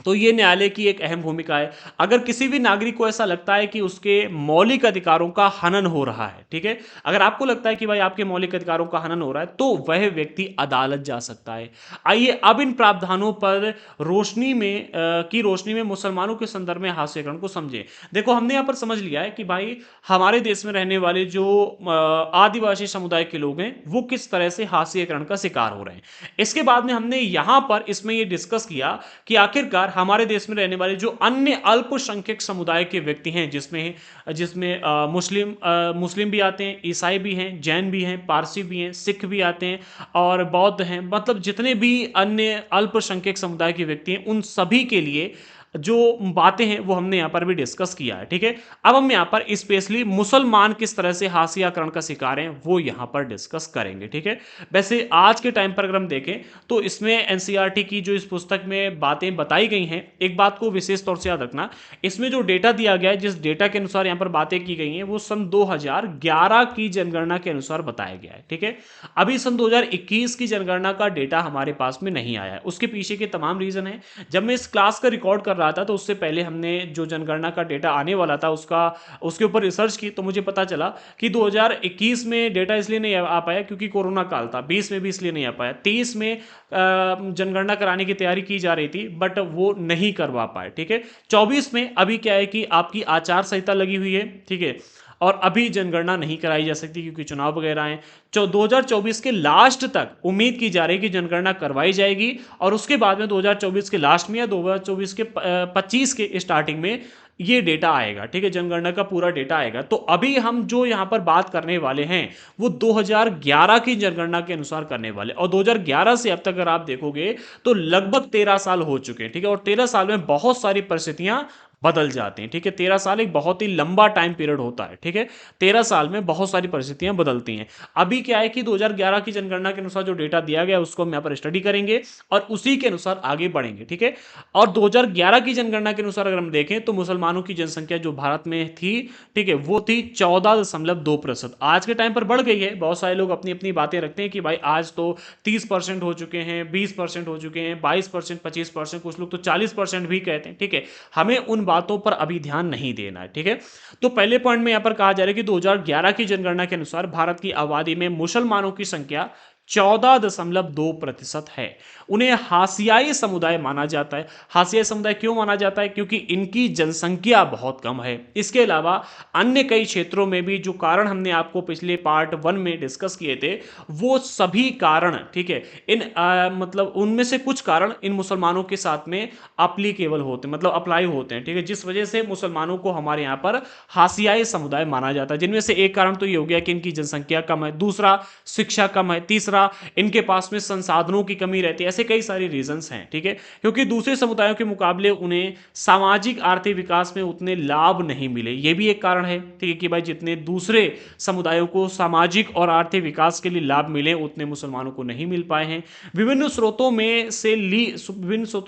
तो ये न्यायालय की एक अहम भूमिका है। अगर किसी भी नागरिक को ऐसा लगता है कि उसके मौलिक अधिकारों का हनन हो रहा है, ठीक है, अगर आपको लगता है कि भाई आपके मौलिक अधिकारों का हनन हो रहा है, तो वह व्यक्ति अदालत जा सकता है। आइए अब इन प्रावधानों पर रोशनी में मुसलमानों के संदर्भ में हास्यकरण को समझें। देखो हमने यहाँ पर समझ लिया है कि भाई हमारे देश में रहने वाले जो आदिवासी समुदाय के लोग हैं वो किस तरह से हास्यकरण का शिकार हो रहे हैं। इसके बाद में हमने यहाँ पर इसमें ये डिस्कस किया कि आखिरकार हमारे देश में रहने वाले जो अन्य अल्पसंख्यक समुदाय के व्यक्ति हैं, जिसमें जिसमें मुस्लिम भी आते हैं, ईसाई भी हैं, जैन भी हैं, पारसी भी हैं, सिख भी आते हैं और बौद्ध हैं, मतलब जितने भी अन्य अल्पसंख्यक समुदाय के व्यक्ति हैं उन सभी के लिए जो बातें हैं वो हमने यहाँ पर भी डिस्कस किया है। ठीक है, अब हम यहाँ पर स्पेशली मुसलमान किस तरह से हाशियाकरण का शिकार हैं वो यहाँ पर डिस्कस करेंगे। ठीक है, वैसे आज के टाइम पर अगर हम देखें तो इसमें एनसीईआरटी की जो इस पुस्तक में बातें बताई गई हैं, एक बात को विशेष तौर से याद रखना, इसमें जो डेटा दिया गया है, जिस डेटा के अनुसार यहाँ पर बातें की गई हैं वो सन 2011 की जनगणना के अनुसार बताया गया है। ठीक है, अभी सन 2021 की जनगणना का डेटा हमारे पास में नहीं आया है। उसके पीछे के तमाम रीजन है। जब मैं इस क्लास का रिकॉर्ड कर रहा था तो उससे पहले हमने जो जनगणना का डेटा आने वाला था उसके ऊपर रिसर्च की, तो मुझे पता चला कि 2021 में डेटा इसलिए नहीं आ पाया क्योंकि कोरोना काल था, 20 में भी इसलिए नहीं आ पाया, 23 में जनगणना कराने की तैयारी की जा रही थी बट वो नहीं करवा पाए। ठीक है, 24 में अभी क्या है कि आपकी आचार संहिता लगी हुई है, ठीक है, और अभी जनगणना नहीं कराई जा सकती क्योंकि चुनाव वगैरह हैं। 2024 के लास्ट तक उम्मीद की जा रही है कि जनगणना करवाई जाएगी और उसके बाद में 2024 के लास्ट में या 2024 के 25 के स्टार्टिंग में ये डेटा आएगा। ठीक है, जनगणना का पूरा डेटा आएगा। तो अभी हम जो यहाँ पर बात करने वाले हैं वो 2011 की जनगणना के अनुसार करने वाले, और 2011 से अब तक अगर आप देखोगे तो लगभग 13 साल हो चुके हैं। ठीक है, और 13 साल में बहुत सारी परिस्थितियां बदल जाती हैं। ठीक है, 13 साल एक बहुत ही लंबा टाइम पीरियड होता है। ठीक है, 13 साल में बहुत सारी परिस्थितियां बदलती हैं। अभी क्या है कि 2011 की जनगणना के अनुसार जो डेटा दिया गया उसको हम यहाँ पर स्टडी करेंगे और उसी के अनुसार आगे बढ़ेंगे। ठीक है, और 2011 की जनगणना के अनुसार अगर हम देखें तो मुसलमानों की जनसंख्या जो भारत में थी, ठीक है, वो थी 14.2%। आज के टाइम पर बढ़ गई है। बहुत सारे लोग अपनी अपनी बातें रखते हैं कि भाई आज तो 30% हो चुके हैं, 20% हो चुके हैं, 22%, 25%, कुछ लोग तो 40% भी कहते हैं। ठीक है, हमें उन बातों पर अभी ध्यान नहीं देना है। ठीक है, तो पहले पॉइंट में यहां पर कहा जा रहा है कि 2011 की जनगणना के अनुसार भारत की आबादी में मुसलमानों की संख्या 14.2% है। उन्हें हाशियाई समुदाय माना जाता है। हाशियाई समुदाय क्यों माना जाता है? क्योंकि इनकी जनसंख्या बहुत कम है। इसके अलावा अन्य कई क्षेत्रों में भी जो कारण हमने आपको पिछले पार्ट 1 में डिस्कस किए थे वो सभी कारण, ठीक है, मतलब उनमें से कुछ कारण इन मुसलमानों के साथ में अप्लीकेबल होते हैं, मतलब अप्लाई होते हैं। ठीक है, जिस वजह से मुसलमानों को हमारे यहाँ पर हाशियाई समुदाय माना जाता है। जिनमें से एक कारण तो ये हो गया कि इनकी जनसंख्या कम है, दूसरा शिक्षा कम है, तीसरा इनके पास में संसाधनों की कमी रहती है। ऐसे कई सारे रीजंस हैं। ठीक है, क्योंकि दूसरे समुदायों के मुकाबले उन्हें सामाजिक आर्थिक विकास में उतने लाभ नहीं मिले, यह भी एक कारण है। ठीक है, कि भाई जितने दूसरे समुदायों को सामाजिक और आर्थिक विकास के लिए लाभ मिले उतने मुसलमानों को नहीं मिल पाए हैं। विभिन्न स्रोतों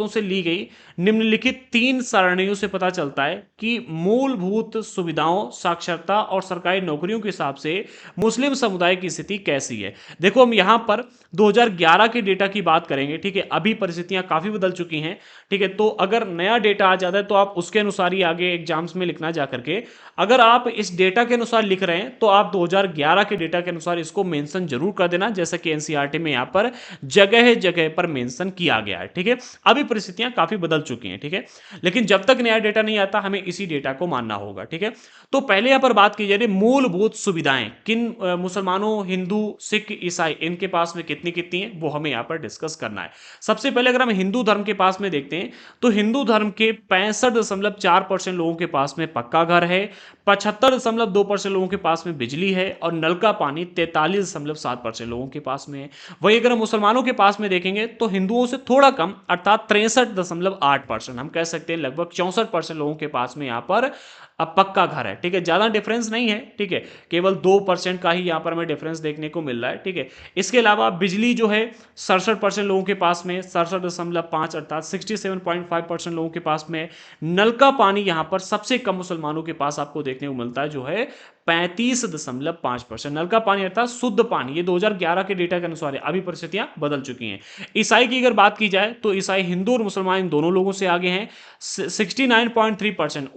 से ली गई निम्नलिखित 3 सारणियों से पता चलता है कि मूलभूत सुविधाओं, साक्षरता और सरकारी नौकरियों के हिसाब से मुस्लिम समुदाय की स्थिति कैसी है। देखो हम यहां पर 2011 के डेटा की बात करेंगे। ठीक है, अभी परिस्थितियां काफी बदल चुकी हैं। ठीक है, तो अगर नया डेटा आ जाता है तो आप उसके अनुसार ही आगे एग्जाम्स में लिखना जा करके। अगर आप इस डेटा के अनुसार लिख रहे हैं तो आप 2011 के डेटा के अनुसार इसको मेंशन जरूर कर देना, जैसा कि एनसीईआरटी में यहां पर जगह जगह पर मेंशन किया गया है। ठीक है, अभी परिस्थितियां काफी बदल चुकी हैं। ठीक है, लेकिन जब तक नया डेटा नहीं आता हमें इसी डेटा को मानना होगा। ठीक है, तो पहले यहां पर बात की जा रही मूलभूत सुविधाएं किन मुसलमानों, हिंदू, सिख, ईसाई इनके पास में कितनी कितनी है वो हमें यहाँ पर डिस्कस करना है। सबसे पहले अगर हम हिंदू धर्म के पास में देखते हैं तो हिंदू धर्म के 65.4% लोगों के पास में पक्का घर है, 75.2% लोगों के पास में बिजली है और नल का पानी 43.7% लोगों के पास में है। वही अगर हम मुसलमानों के पास में देखेंगे तो हिंदुओं से थोड़ा कम अर्थात 63.8%, हम कह सकते हैं लगभग 64% लोगों के पास में यहाँ पर अब पक्का घर है। ठीक है, ज्यादा डिफरेंस नहीं है। ठीक है, केवल 2% का ही यहाँ पर हमें डिफरेंस देखने को मिल रहा है। ठीक है, इसके अलावा बिजली जो है 67% लोगों के पास में, 67.5 अर्थात 67.5% लोगों के पास में। नल का पानी यहाँ पर सबसे कम मुसलमानों के पास आपको देखने को मिलता है जो है 35.5%। नल का पानी अर्थात शुद्ध पानी, ये 2011 के डेटा के अनुसार है, अभी परिस्थितियां बदल चुकी हैं। ईसाई की अगर बात की जाए तो ईसाई हिंदू और मुसलमान इन दोनों लोगों से आगे हैं। 69.3%,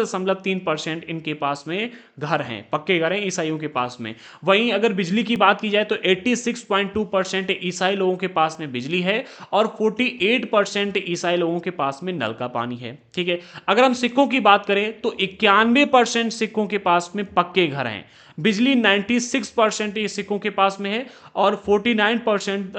69.3% इनके पास में घर हैं, पक्के घर हैं ईसाइयों के पास में। वहीं अगर बिजली की बात की जाए तो 86.2% ईसाई लोगों के पास में बिजली है और 48% ईसाई लोगों के पास में नल का पानी है। ठीक है, अगर हम सिखों की बात करें तो 91% सिखों के पास में पक्के घर हैं। बिजली 96% सिखों के पास में है और 49%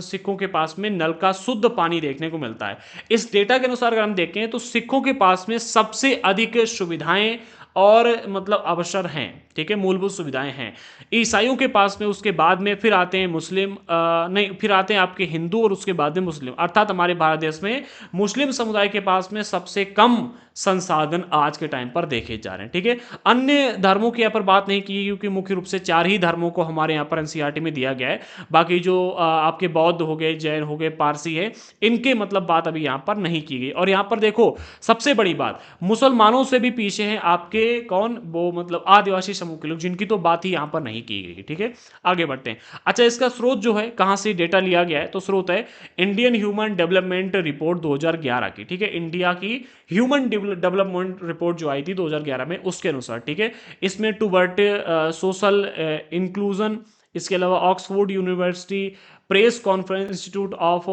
सिखों के पास में नल का शुद्ध पानी देखने को मिलता है। इस डेटा के अनुसार अगर हम देखें तो सिखों के पास में सबसे अधिक सुविधाएं और मतलब अवसर हैं। ठीक है, मूलभूत सुविधाएं हैं। ईसाइयों के पास में उसके बाद में फिर आते हैं मुस्लिम, नहीं फिर आते हैं आपके हिंदू और उसके बाद में मुस्लिम, अर्थात हमारे भारत देश में मुस्लिम समुदाय के पास में सबसे कम संसाधन आज के टाइम पर देखे जा रहे हैं। ठीक है, अन्य धर्मों की यहाँ पर बात नहीं की क्योंकि मुख्य रूप से 4 ही धर्मों को हमारे यहाँ पर एनसीईआरटी में दिया गया है। बाकी जो आपके बौद्ध हो गए, जैन हो गए, पारसी है, इनके मतलब बात अभी यहाँ पर नहीं की गई। और यहाँ पर देखो सबसे बड़ी बात, मुसलमानों से भी पीछे हैं आपके कौन, वो मतलब आदिवासी समूह के लोग, जिनकी तो बात ही यहाँ पर नहीं की गई। ठीक है, आगे बढ़ते हैं। अच्छा, इसका स्रोत जो है कहाँ से डेटा लिया गया है तो स्रोत है इंडियन ह्यूमन डेवलपमेंट रिपोर्ट 2011 की। ठीक है, इंडिया की ह्यूमन डेवलपमेंट रिपोर्ट जो आई थी 2011 में, उसके अनुसार। ठीक है, इसमें टूवर्ट सोशल इंक्लूजन, इसके अलावा Oxford university press conference institute of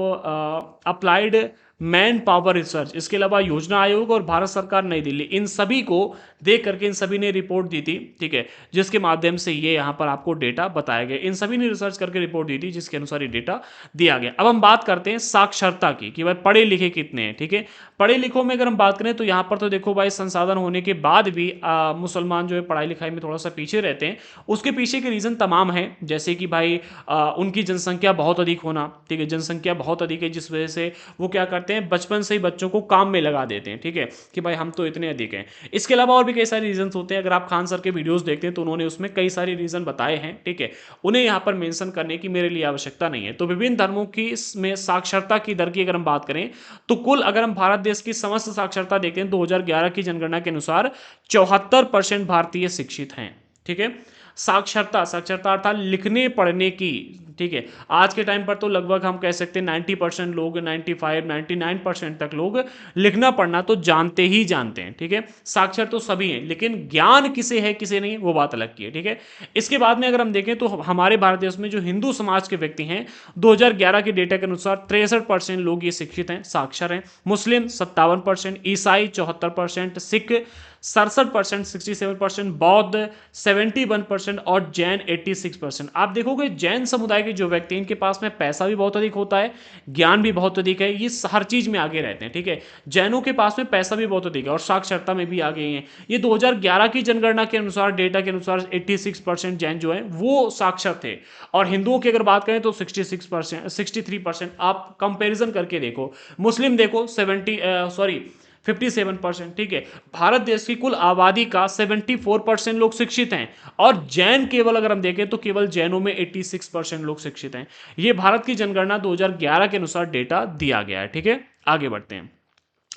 applied man power research, इसके अलावा योजना आयोग और भारत सरकार नई दिल्ली, इन सभी को देख करके इन सभी ने रिपोर्ट दी थी। ठीक है, जिसके माध्यम से ये यहाँ पर आपको डेटा बताया गया। इन सभी ने रिसर्च करके रिपोर्ट दी थी जिसके अनुसार ये डेटा दिया गया। अब हम बात करते हैं साक्षरता की कि भाई पढ़े लिखे कितने हैं। ठीक है, पढ़े लिखों में अगर हम बात करें तो यहाँ पर तो देखो भाई संसाधन होने के बाद भी मुसलमान जो है पढ़ाई लिखाई में थोड़ा सा पीछे रहते हैं। उसके पीछे के रीज़न तमाम हैं, जैसे कि भाई उनकी जनसंख्या बहुत अधिक होना। ठीक है, जनसंख्या बहुत अधिक है जिस वजह से वो क्या करते हैं, बचपन से ही बच्चों को काम में लगा देते हैं। ठीक है, कि भाई हम तो इतने अधिक हैं। इसके अलावा और भी कई सारे रीजंस होते हैं। अगर आप खान सर के वीडियोस देखते हैं तो उन्होंने उसमें कई सारे रीजन बताए हैं। ठीक है, उन्हें यहाँ पर मेंशन करने की मेरे लिए आवश्यकता नहीं है। तो विभिन्न धर्मों की इसमें साक्षरता की दर की अगर हम बात करें तो कुल अगर हम भारत देश की समस्त साक्षरता देखते हैं 2011 की जनगणना के अनुसार 74% भारतीय शिक्षित हैं। ठीक है, साक्षरता, साक्षरता अर्थात लिखने पढ़ने की। ठीक है, आज के टाइम पर तो लगभग हम कह सकते हैं 90% लोग, 95 99% तक लोग लिखना पढ़ना तो जानते ही जानते हैं। ठीक है, साक्षर तो सभी हैं, लेकिन ज्ञान किसे है किसे नहीं वो बात अलग की है। ठीक है, इसके बाद में अगर हम देखें तो हमारे भारत देश में जो हिंदू समाज के व्यक्ति हैं 2011 के डेटा के अनुसार 63% लोग ये शिक्षित हैं, साक्षर हैं। मुस्लिम 57%, ईसाई 74%, सिख 67%, 67%, बौद्ध 71% और जैन 86%। आप देखोगे जैन समुदाय के जो व्यक्ति इनके पास में पैसा भी बहुत अधिक होता है, ज्ञान भी बहुत अधिक है, ये हर चीज में आगे रहते हैं। ठीक है, जैनों के पास में पैसा भी बहुत अधिक है और साक्षरता में भी आगे हैं। ये 2011 की जनगणना के अनुसार, डेटा के अनुसार 86% जैन जो है वो साक्षर थे। और हिंदुओं की अगर बात करें तो 66%, 63%। आप कंपेरिजन करके देखो, मुस्लिम देखो 57%। ठीक है, भारत देश की कुल आबादी का 74% लोग शिक्षित हैं और जैन केवल अगर हम देखें तो केवल जैनों में 86% लोग शिक्षित हैं। यह भारत की जनगणना 2011 के अनुसार डेटा दिया गया है। ठीक है, आगे बढ़ते हैं।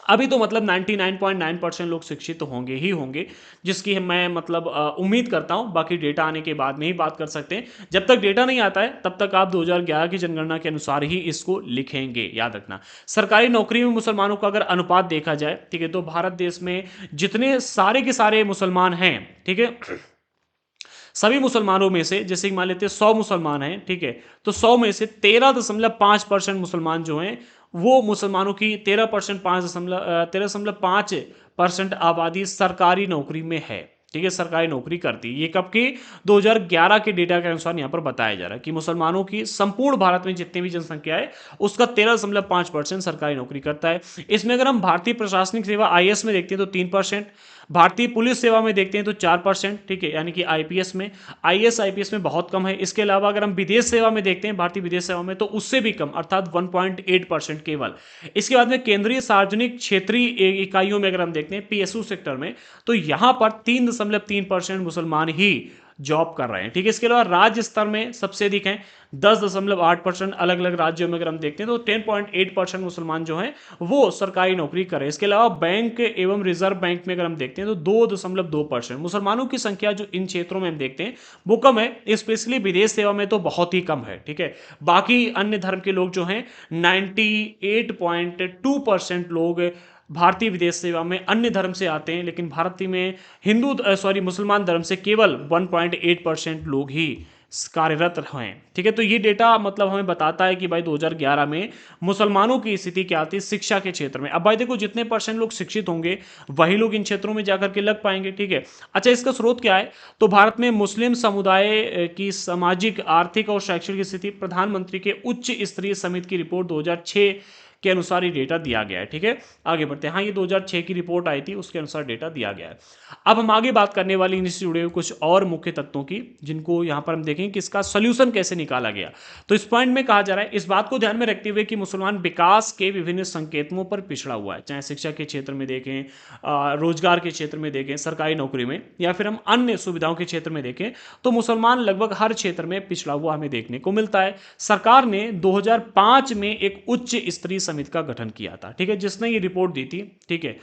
अभी तो मतलब 99.9% लोग शिक्षित तो होंगे ही होंगे, जिसकी मैं मतलब उम्मीद करता हूं। बाकी डेटा आने के बाद में ही बात कर सकते हैं। जब तक डेटा नहीं आता है तब तक आप 2011 की जनगणना के अनुसार ही इसको लिखेंगे, याद रखना। सरकारी नौकरी में मुसलमानों का अगर अनुपात देखा जाए, ठीक है, तो भारत देश में जितने सारे के सारे मुसलमान हैं, ठीक है, सभी मुसलमानों में से जैसे कि मान लेते हैं 100 मुसलमान हैं, ठीक है, तो 100 में से 13.5% मुसलमान जो हैं वो मुसलमानों की 13.5% आबादी सरकारी नौकरी में है। ठीक है, सरकारी नौकरी करती है। ये कब की 2011 के डेटा के अनुसार यहाँ पर बताया जा रहा है कि मुसलमानों की संपूर्ण भारत में जितनी भी जनसंख्या है उसका 13.5% सरकारी नौकरी करता है। इसमें अगर हम भारतीय प्रशासनिक सेवा आईएएस में देखते हैं तो 3%, भारतीय पुलिस सेवा में देखते हैं तो 4%, ठीक है, यानी कि आईपीएस में, आईएएस आईपीएस में बहुत कम है। इसके अलावा अगर हम विदेश सेवा में देखते हैं, भारतीय विदेश सेवा में, तो उससे भी कम, अर्थात 1.8% केवल। इसके बाद में केंद्रीय सार्वजनिक क्षेत्रीय इकाइयों में अगर हम देखते हैं पीएसयू सेक्टर में, तो यहां पर 3.3% मुसलमान ही जॉब कर रहे हैं, ठीक है। इसके अलावा राज्य स्तर में सबसे अधिक हैं, 10.8%। अलग अलग राज्यों में अगर हम देखते हैं तो 10.8% मुसलमान जो हैं वो सरकारी नौकरी कर रहे हैं। इसके अलावा बैंक एवं रिजर्व बैंक में अगर हम देखते हैं तो 2.2% मुसलमानों की संख्या जो इन क्षेत्रों में हम देखते हैं वो कम है। स्पेशली विदेश सेवा में तो बहुत ही कम है, ठीक है। बाकी अन्य धर्म के लोग जो हैं 98.2% लोग भारतीय विदेश सेवा में अन्य धर्म से आते हैं, लेकिन भारतीय में मुसलमान धर्म से केवल 1.8% लोग ही कार्यरत हैं, ठीक है। तो ये डेटा मतलब हमें बताता है कि भाई 2011 में मुसलमानों की स्थिति क्या थी शिक्षा के क्षेत्र में। अब भाई देखो, जितने परसेंट लोग शिक्षित होंगे वही लोग इन क्षेत्रों में जाकर के लग पाएंगे, ठीक है। अच्छा, इसका स्रोत क्या है? तो भारत में मुस्लिम समुदाय की सामाजिक, आर्थिक और शैक्षणिक स्थिति प्रधानमंत्री के उच्च स्तरीय समिति की रिपोर्ट 2006 के अनुसार ये डेटा दिया गया है, ठीक है। आगे बढ़ते हैं। हाँ, ये 2006 की रिपोर्ट आई थी, उसके अनुसार डेटा दिया गया है। अब हम आगे बात करने वाली इनसे जुड़े हुए कुछ और मुख्य तत्वों की, जिनको यहां पर हम देखें कि इसका सोल्यूशन कैसे निकाला गया। तो इस पॉइंट में कहा जा रहा है, इस बात को ध्यान में रखते हुए कि मुसलमान विकास के विभिन्न संकेतों पर पिछड़ा हुआ है, चाहे शिक्षा के क्षेत्र में देखें, रोजगार के क्षेत्र में देखें, सरकारी नौकरी में, या फिर हम अन्य सुविधाओं के क्षेत्र में देखें, तो मुसलमान लगभग हर क्षेत्र में पिछड़ा हुआ हमें देखने को मिलता है। सरकार ने 2005 में एक उच्च स्तरीय समिति का गठन किया था, ठीक है, जिसने ये रिपोर्ट दी थी, ठीक है।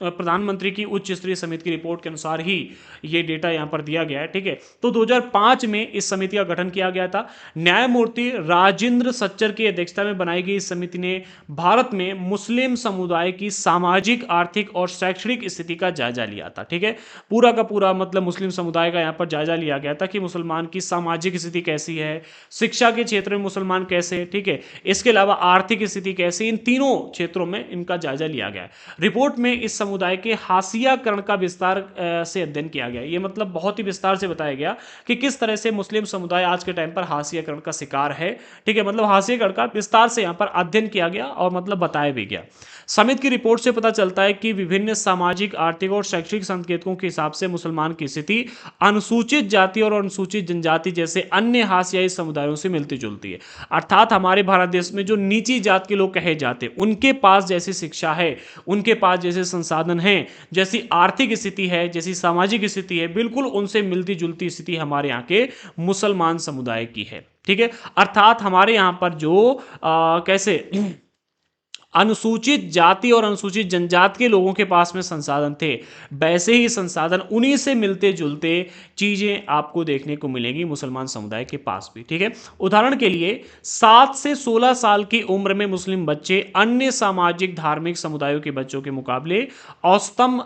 प्रधानमंत्री की उच्च स्तरीय समिति की रिपोर्ट के अनुसार ही ये डेटा यहां पर दिया गया है, ठीक है। तो 2005 में इस समिति का गठन किया गया था। न्यायमूर्ति राजेंद्र सच्चर की अध्यक्षता में बनाई गई इस समिति ने भारत में मुस्लिम समुदाय की सामाजिक, आर्थिक और शैक्षणिक स्थिति का जायजा लिया था, ठीक है। पूरा का पूरा मतलब मुस्लिम समुदाय का यहां पर जायजा लिया गया था कि मुसलमान की सामाजिक स्थिति कैसी है, शिक्षा के क्षेत्र में मुसलमान कैसे है, ठीक है। इसके अलावा आर्थिक स्थिति कैसी, इन तीनों क्षेत्रों में इनका जायजा लिया गया है। रिपोर्ट में इस समुदाय के हाशियाकरण का विस्तार से अध्ययन किया गया। ये मतलब बहुत ही विस्तार से बताया गया कि किस तरह से मुस्लिम समुदाय आज के टाइम पर हाशियाकरण का शिकार है, ठीक है। मतलब हाशियाकरण का विस्तार से यहां पर अध्ययन किया गया और मतलब बताया भी गया। समिति की रिपोर्ट से पता चलता है कि विभिन्न सामाजिक, आर्थिक और शैक्षणिक संकेतकों के हिसाब से मुसलमान की स्थिति अनुसूचित जाति और अनुसूचित जनजाति जैसे अन्य हाशियाई समुदायों से मिलती जुलती है। अर्थात हमारे भारत देश में जो नीची जात के लोग कहे जाते हैं, उनके पास जैसी शिक्षा है, उनके पास जैसे संसाधन हैं, जैसी आर्थिक स्थिति है, जैसी सामाजिक स्थिति है, बिल्कुल उनसे मिलती जुलती स्थिति हमारे यहाँ के मुसलमान समुदाय की है, ठीक है। अर्थात हमारे यहाँ पर जो कैसे अनुसूचित जाति और अनुसूचित जनजाति के लोगों के पास में संसाधन थे, वैसे ही संसाधन उन्हीं से मिलते जुलते चीजें आपको देखने को मिलेंगी मुसलमान समुदाय के पास भी, ठीक है। उदाहरण के लिए 7 से 16 साल की उम्र में मुस्लिम बच्चे अन्य सामाजिक धार्मिक समुदायों के बच्चों के मुकाबले औसतम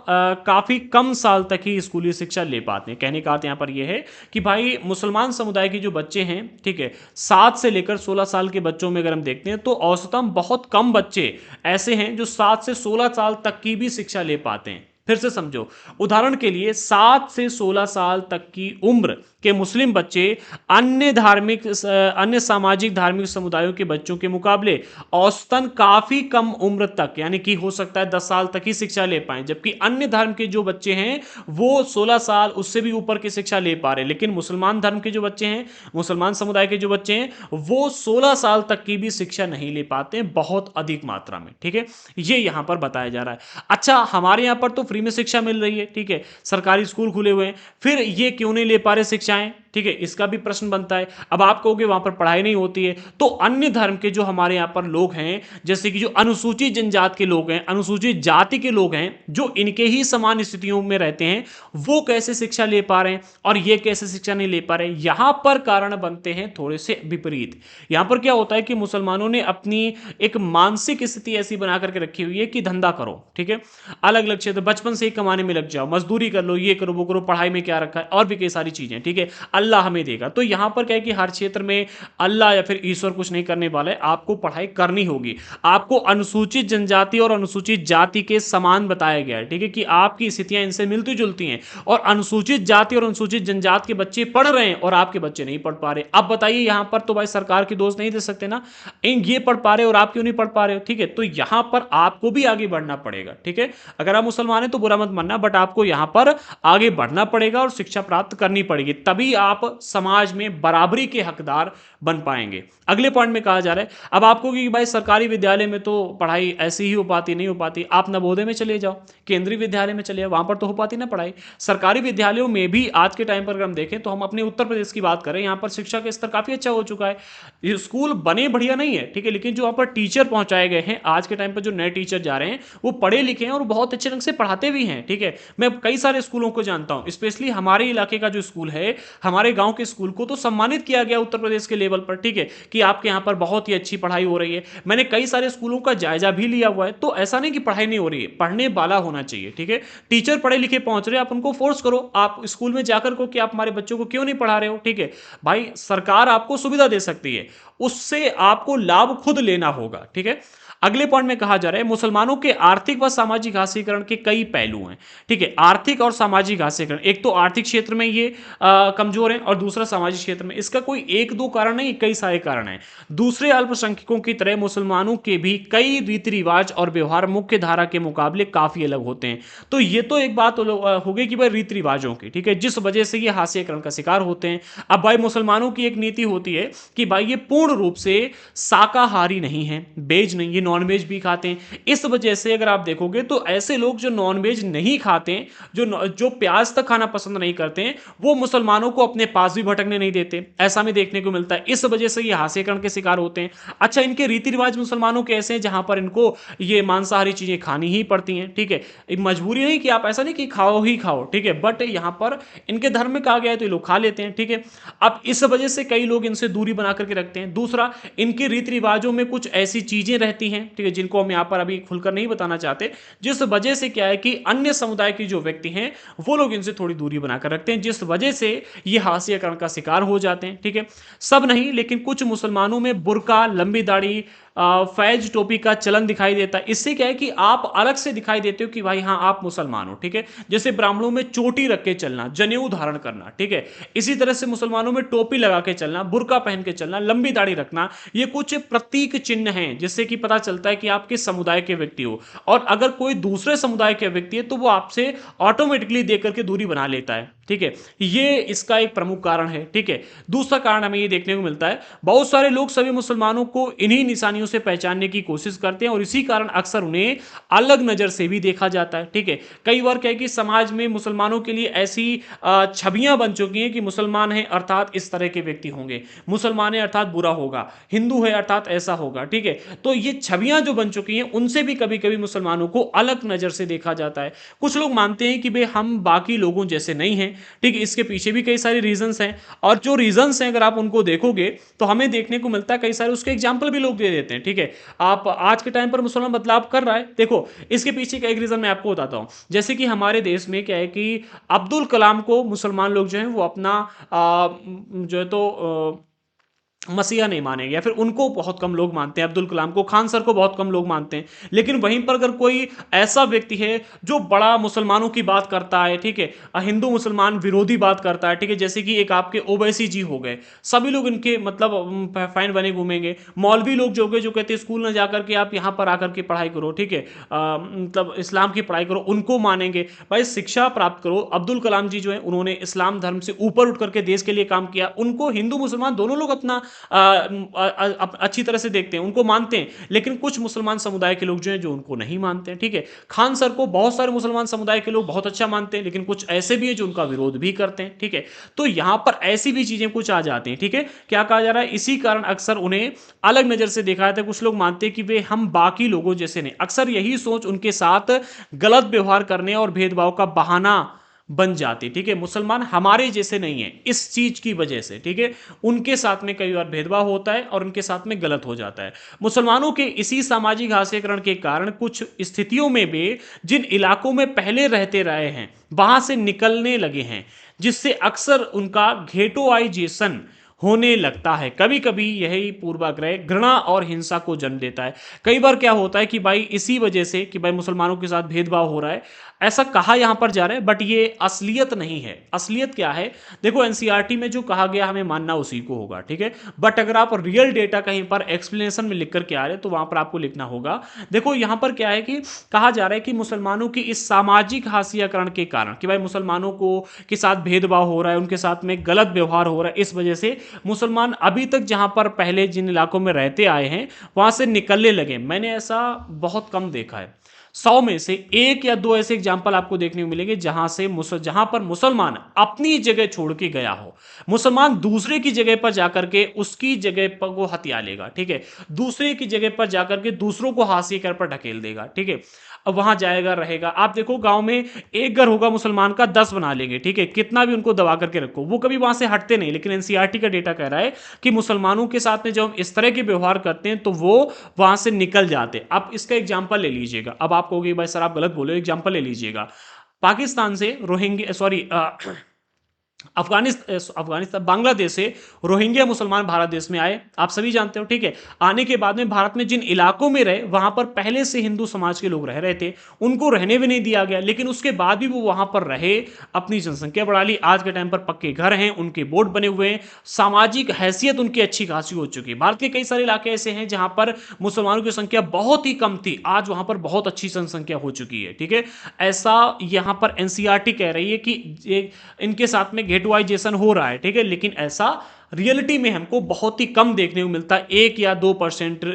काफी कम साल तक ही स्कूली शिक्षा ले पाते हैं। कहने का अर्थ यहाँ पर यह है कि भाई मुसलमान समुदाय के जो बच्चे हैं, ठीक है, 7 से लेकर 16 साल के बच्चों में अगर हम देखते हैं तो औसतम बहुत कम बच्चे ऐसे हैं जो 7 से 16 साल तक की भी शिक्षा ले पाते हैं। फिर से समझो, उदाहरण के लिए 7 से 16 साल तक की उम्र के मुस्लिम बच्चे अन्य सामाजिक धार्मिक समुदायों के बच्चों के मुकाबले औसतन काफी कम उम्र तक, यानी कि हो सकता है 10 साल तक ही शिक्षा ले पाए, जबकि अन्य धर्म के जो बच्चे हैं वो 16 साल उससे भी ऊपर की शिक्षा ले पा रहे हैं। लेकिन मुसलमान धर्म के जो बच्चे हैं, मुसलमान समुदाय के जो बच्चे हैं, वो 16 साल तक की भी शिक्षा नहीं ले पाते हैं, बहुत अधिक मात्रा में, ठीक है। ये यहां पर बताया जा रहा है। अच्छा, हमारे यहां पर तो फ्री में शिक्षा मिल रही है, ठीक है, सरकारी स्कूल खुले हुए हैं, फिर ये क्यों नहीं ले पा रहे शिक्षाएं, ठीक है, इसका भी प्रश्न बनता है। अब आप कहोगे वहां पर पढ़ाई नहीं होती है, तो अन्य धर्म के जो हमारे यहां पर लोग हैं, जैसे कि जो अनुसूचित जनजाति के लोग हैं, अनुसूचित जाति के लोग हैं, जो इनके ही समान स्थितियों में रहते हैं, वो कैसे शिक्षा ले पा रहे हैं और ये कैसे शिक्षा नहीं ले पा रहे? यहां पर कारण बनते हैं थोड़े से विपरीत। यहां पर क्या होता है कि मुसलमानों ने अपनी एक मानसिक स्थिति ऐसी बना करके रखी हुई है कि धंधा करो, ठीक है, अलग अलग क्षेत्र, बचपन से ही कमाने में लग जाओ, मजदूरी कर लो, ये करो वो करो, पढ़ाई में क्या रखा है, और भी कई सारी चीजें, ठीक है, अल्लाह हमें देगा। तो यहाँ पर क्या है कि हर क्षेत्र में अल्लाह या फिर ईश्वर कुछ नहीं करने वाला है, आपको पढ़ाई करनी होगी। आपको अनुसूचित जनजाति और अनुसूचित जाति के समान बताया गया है, ठीक है, कि आपकी स्थितियां इनसे मिलती जुलती हैं और अनुसूचित जाति और अनुसूचित जनजाति के बच्चे पढ़ रहे हैं और आपके बच्चे नहीं पढ़ पा रहे। अब बताइए, यहां पर तो भाई सरकार की दोष नहीं दे सकते ना, इन ये पढ़ पा रहे और आप क्यों नहीं पढ़ पा रहे हो, ठीक है। तो यहां पर आपको भी आगे बढ़ना पड़ेगा, ठीक है। अगर आप मुसलमान हैं तो बुरा मत मानना, बट आपको यहां पर आगे बढ़ना पड़ेगा और शिक्षा प्राप्त करनी पड़ेगी, तभी आप समाज में बराबरी के हकदार बन पाएंगे। अगले पॉइंट में कहा जा रहा है, अब आपको कि भाई सरकारी विद्यालय में तो पढ़ाई ऐसी ही हो पाती नहीं हो पाती, आप नवोदय में चले जाओ, केंद्रीय विद्यालय में चले जाओ, वहां पर तो हो पाती ना पढ़ाई। सरकारी विद्यालयों में भी आज के टाइम पर अगर हम देखें तो हम अपने उत्तर प्रदेश की बात करें, यहां पर शिक्षा का स्तर काफी अच्छा हो चुका है। ये स्कूल बने बढ़िया नहीं है, ठीक है, लेकिन जो वहां पर टीचर पहुंचाए गए हैं आज के टाइम पर, जो नए टीचर जा रहे हैं वो पढ़े लिखे हैं और बहुत अच्छे ढंग से पढ़ाते भी हैं, ठीक है। मैं कई सारे स्कूलों को जानता हूं, स्पेशली हमारे इलाके का जो स्कूल है, हमारे गांव के स्कूल को तो सम्मानित किया गया उत्तर प्रदेश के लेवल पर, ठीक है, कि आपके यहां पर बहुत ही अच्छी पढ़ाई हो रही है। मैंने कई सारे स्कूलों का जायजा भी लिया हुआ है, तो ऐसा नहीं कि पढ़ाई नहीं हो रही है, पढ़ने वाला होना चाहिए, ठीक है। टीचर पढ़े लिखे पहुंच रहे हैं, आप उनको फोर्स करो, आप स्कूल में जाकर को कि आप हमारे बच्चों को क्यों नहीं पढ़ा रहे हो, ठीक है। भाई सरकार आपको सुविधा दे सकती है, उससे आपको लाभ खुद लेना होगा, ठीक है। अगले पॉइंट में कहा जा रहा है, मुसलमानों के आर्थिक व सामाजिक हास्यीकरण के कई पहलू हैं, ठीक है। आर्थिक और सामाजिक हास्यीकरण, एक तो आर्थिक क्षेत्र में ये कमजोर है और दूसरा सामाजिक क्षेत्र में। इसका कोई एक दो कारण नहीं, कई सारे कारण हैं। दूसरे अल्पसंख्यकों की तरह मुसलमानों के भी कई रीति रिवाज और व्यवहार मुख्य धारा के मुकाबले काफी अलग होते हैं। तो ये तो एक बात हो गई कि भाई रीति रिवाजों की, ठीक है, जिस वजह से ये हास्यीकरण का शिकार होते हैं। अब भाई मुसलमानों की एक नीति होती है कि भाई ये पूर्ण रूप से शाकाहारी नहीं है, वेज नहीं, ये नॉनवेज भी खाते हैं। इस वजह से अगर आप देखोगे तो ऐसे लोग जो नॉनवेज नहीं खाते हैं, जो प्याज तक खाना पसंद नहीं करते हैं, वो मुसलमानों को अपने पास भी भटकने नहीं देते, ऐसा भी देखने को मिलता है। इस वजह से ये हास्यकरण के शिकार होते हैं। अच्छा, इनके रीति रिवाज मुसलमानों के ऐसे हैं जहां पर इनको ये मांसाहारी चीजें खानी ही पड़ती हैं, ठीक है। मजबूरी नहीं कि आप ऐसा नहीं कि खाओ ही खाओ, ठीक है, बट यहां पर इनके धर्म में कहा गया है तो ये लोग खा लेते हैं, ठीक है। अब इस वजह से कई लोग इनसे दूरी बना करके रखते हैं। दूसरा, इनके रीति रिवाजों में कुछ ऐसी चीजें रहती हैं, ठीक है, जिनको हम यहां पर अभी खुलकर नहीं बताना चाहते, जिस वजह से क्या है कि अन्य समुदाय के जो व्यक्ति हैं वो लोग इनसे थोड़ी दूरी बनाकर रखते हैं, जिस वजह से ये हास्यकरण का शिकार हो जाते हैं, ठीक है। सब नहीं, लेकिन कुछ मुसलमानों में बुर्का, लंबी दाढ़ी, फैज टोपी का चलन दिखाई देता है। इससे क्या है कि आप अलग से दिखाई देते हो कि भाई हाँ आप मुसलमान हो, ठीक है। जैसे ब्राह्मणों में चोटी रख के चलना, जनेऊ धारण करना, ठीक है। इसी तरह से मुसलमानों में टोपी लगा के चलना, बुर्का पहन के चलना, लंबी दाढ़ी रखना, ये कुछ प्रतीक चिन्ह हैं जिससे कि पता चलता है कि आप किस समुदाय के व्यक्ति हो। और अगर कोई दूसरे समुदाय के व्यक्ति है तो वो आपसे ऑटोमेटिकली देख करके दूरी बना लेता है, ठीक है। ये इसका एक प्रमुख कारण है, ठीक है। दूसरा कारण हमें ये देखने को मिलता है, बहुत सारे लोग सभी मुसलमानों को इन्हीं निशानियों से पहचानने की कोशिश करते हैं और इसी कारण अक्सर उन्हें अलग नजर से भी देखा जाता है, ठीक है। कई बार क्या है कि समाज में मुसलमानों के लिए ऐसी छवियां बन चुकी हैं कि मुसलमान है अर्थात इस तरह के व्यक्ति होंगे, मुसलमान है अर्थात बुरा होगा, हिंदू है अर्थात ऐसा होगा, ठीक है। तो ये छवियां जो बन चुकी हैं उनसे भी कभी कभी मुसलमानों को अलग नजर से देखा जाता है। कुछ लोग मानते हैं कि भाई हम बाकी लोगों जैसे नहीं हैं, ठीक है। इसके पीछे भी कई सारे रीजंस हैं और जो रीजंस हैं अगर आप उनको देखोगे तो हमें देखने को मिलता है कई सारे उसके एग्जाम्पल भी लोग दे देते हैं, ठीक है। आप आज के टाइम पर मुसलमान बदलाव कर रहा है, देखो इसके पीछे का एक रीजन मैं आपको बताता हूं। जैसे कि हमारे देश में क्या है कि अब्दुल कलाम को मुसलमान लोग जो हैं वो अपना जो है तो मसीहा नहीं मानेंगे या फिर उनको बहुत कम लोग मानते हैं, अब्दुल कलाम को, खान सर को बहुत कम लोग मानते हैं। लेकिन वहीं पर अगर कोई ऐसा व्यक्ति है जो बड़ा मुसलमानों की बात करता है, ठीक है, हिंदू मुसलमान विरोधी बात करता है, ठीक है, जैसे कि एक आपके ओवैसी जी हो गए, सभी लोग इनके मतलब फैन बने घूमेंगे। मौलवी लोग जो गए जो कहते हैं स्कूल न जाकर के आप यहाँ पर आकर के पढ़ाई करो, ठीक है, मतलब इस्लाम की पढ़ाई करो, उनको मानेंगे। भाई शिक्षा प्राप्त करो। अब्दुल कलाम जी जो है उन्होंने इस्लाम धर्म से ऊपर उठ करके देश के लिए काम किया, उनको हिंदू मुसलमान दोनों लोग अपना अच्छी तरह से देखते हैं, उनको मानते हैं। लेकिन कुछ मुसलमान समुदाय के लोग जो हैं जो उनको नहीं मानते हैं, ठीक है। खान सर को बहुत सारे मुसलमान समुदाय के लोग बहुत अच्छा मानते हैं, लेकिन कुछ ऐसे भी हैं जो उनका विरोध भी करते हैं, ठीक है। तो यहां पर ऐसी भी चीजें कुछ आ जाती हैं, ठीक है। क्या कहा जा रहा है, इसी कारण अक्सर उन्हें अलग नजर से देखा जाता है। कुछ लोग मानते हैं कि वे हम बाकी लोगों जैसे नहीं, अक्सर यही सोच उनके साथ गलत व्यवहार करने और भेदभाव का बहाना बन जाती, ठीक है। मुसलमान हमारे जैसे नहीं है इस चीज की वजह से, ठीक है, उनके साथ में कई बार भेदभाव होता है और उनके साथ में गलत हो जाता है। मुसलमानों के इसी सामाजिक हास्यकरण के कारण कुछ स्थितियों में भी जिन इलाकों में पहले रहते रहे हैं वहां से निकलने लगे हैं, जिससे अक्सर उनका घेटोआइजेशन होने लगता है। कभी कभी यही पूर्वाग्रह घृणा और हिंसा को जन्म देता है। कई बार क्या होता है कि भाई इसी वजह से कि भाई मुसलमानों के साथ भेदभाव हो रहा है, ऐसा कहा यहां पर जा रहा है, बट ये असलियत नहीं है। असलियत क्या है? देखो एनसीईआरटी में जो कहा गया हमें मानना उसी को होगा, ठीक है। बट अगर आप रियल डेटा कहीं पर एक्सप्लेनेशन में लिख करके आ रहे तो वहां पर आपको लिखना होगा। देखो यहां पर क्या है कि कहा जा रहा है कि मुसलमानों की इस सामाजिक हाशियाकरण के कारण कि भाई मुसलमानों को के साथ भेदभाव हो रहा है, उनके साथ में गलत व्यवहार हो रहा है, इस वजह से मुसलमान अभी तक जहां पर पहले जिन इलाकों में रहते आए हैं वहां से निकलने लगे। मैंने ऐसा बहुत कम देखा है। 100 में से एक या दो ऐसे एग्जाम्पल आपको देखने को मिलेंगे जहां पर मुसलमान अपनी जगह छोड़ के गया हो। मुसलमान दूसरे की जगह पर जाकर के उसकी जगह पर वो हथिया लेगा, ठीक है। दूसरे की जगह पर जाकर के दूसरों को हाशिए कर पर ढकेल देगा, ठीक है। अब वहां जाएगा रहेगा। आप देखो गांव में एक घर होगा मुसलमान का, 10 बना लेंगे, ठीक है। कितना भी उनको दबा करके रखो वो कभी वहां से हटते नहीं। लेकिन एनसीईआरटी का डेटा कह रहा है कि मुसलमानों के साथ में जब हम इस तरह के व्यवहार करते हैं तो वो वहां से निकल जाते। अब इसका एग्जाम्पल ले लीजिएगा। अब आप कहोगे भाई सर आप गलत बोले, एग्जाम्पल ले लीजिएगा। पाकिस्तान से रोहिंग्या सॉरी अफगानिस्तान बांग्लादेश से रोहिंग्या मुसलमान भारत देश में आए, आप सभी जानते हो, ठीक है। आने के बाद में भारत में जिन इलाकों में रहे वहां पर पहले से हिंदू समाज के लोग रह रहे थे, उनको रहने भी नहीं दिया गया। लेकिन उसके बाद भी वो वहां पर रहे, अपनी जनसंख्या बढ़ा ली। आज के टाइम पर पक्के घर हैं, उनके बोर्ड बने हुए हैं, सामाजिक हैसियत उनकी अच्छी खासी हो चुकी है। भारत के कई सारे इलाके ऐसे हैं जहां पर मुसलमानों की संख्या बहुत ही कम थी, आज वहां पर बहुत अच्छी जनसंख्या हो चुकी है, ठीक है। ऐसा यहां पर एनसीईआरटी कह रही है कि इनके साथ में गेटवाइजेशन हो रहा है, ठीक है। लेकिन ऐसा रियलिटी में हमको बहुत ही कम देखने को मिलता है। 1 या 2%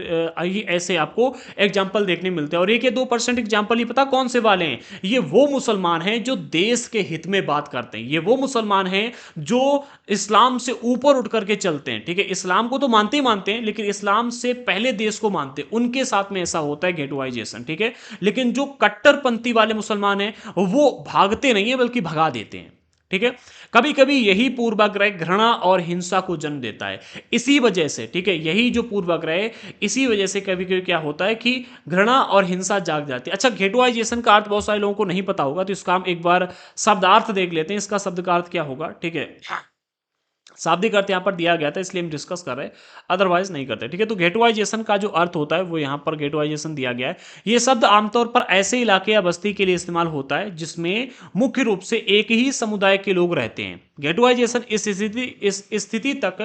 ऐसे आपको एग्जाम्पल देखने मिलते हैं। और 1 या 2% एग्जाम्पल ही पता कौन से वाले हैं? ये वो मुसलमान हैं जो देश के हित में बात करते हैं। ये वो मुसलमान हैं जो इस्लाम से ऊपर उठ करके चलते हैं, ठीक है। इस्लाम को तो मानते ही मानते हैं, लेकिन इस्लाम से पहले देश को मानते हैं। उनके साथ में ऐसा होता है गेटवाइजेशन, ठीक है। लेकिन जो कट्टरपंथी वाले मुसलमान हैं वो भागते नहीं है बल्कि भगा देते हैं, ठीक है। कभी कभी यही पूर्वाग्रह घृणा और हिंसा को जन्म देता है। इसी वजह से, ठीक है, यही जो पूर्वाग्रह, इसी वजह से कभी कभी क्या होता है कि घृणा और हिंसा जाग जाती है। अच्छा, घेटुआइजेशन का अर्थ बहुत सारे लोगों को नहीं पता होगा, तो इसका हम एक बार शब्दार्थ देख लेते हैं। इसका शब्द का अर्थ क्या होगा, ठीक है। शाब्दिक अर्थ यहां पर दिया गया था इसलिए हम डिस्कस कर रहे हैं, अदरवाइज नहीं करते, ठीक है। तो गेटवाइजेशन का जो अर्थ होता है वो यहां पर गेटवाइजेशन दिया गया है। ये शब्द आमतौर पर ऐसे इलाके या बस्ती के लिए इस्तेमाल होता है जिसमें मुख्य रूप से एक ही समुदाय के लोग रहते हैं। गेटवाइजेशन इस स्थिति तक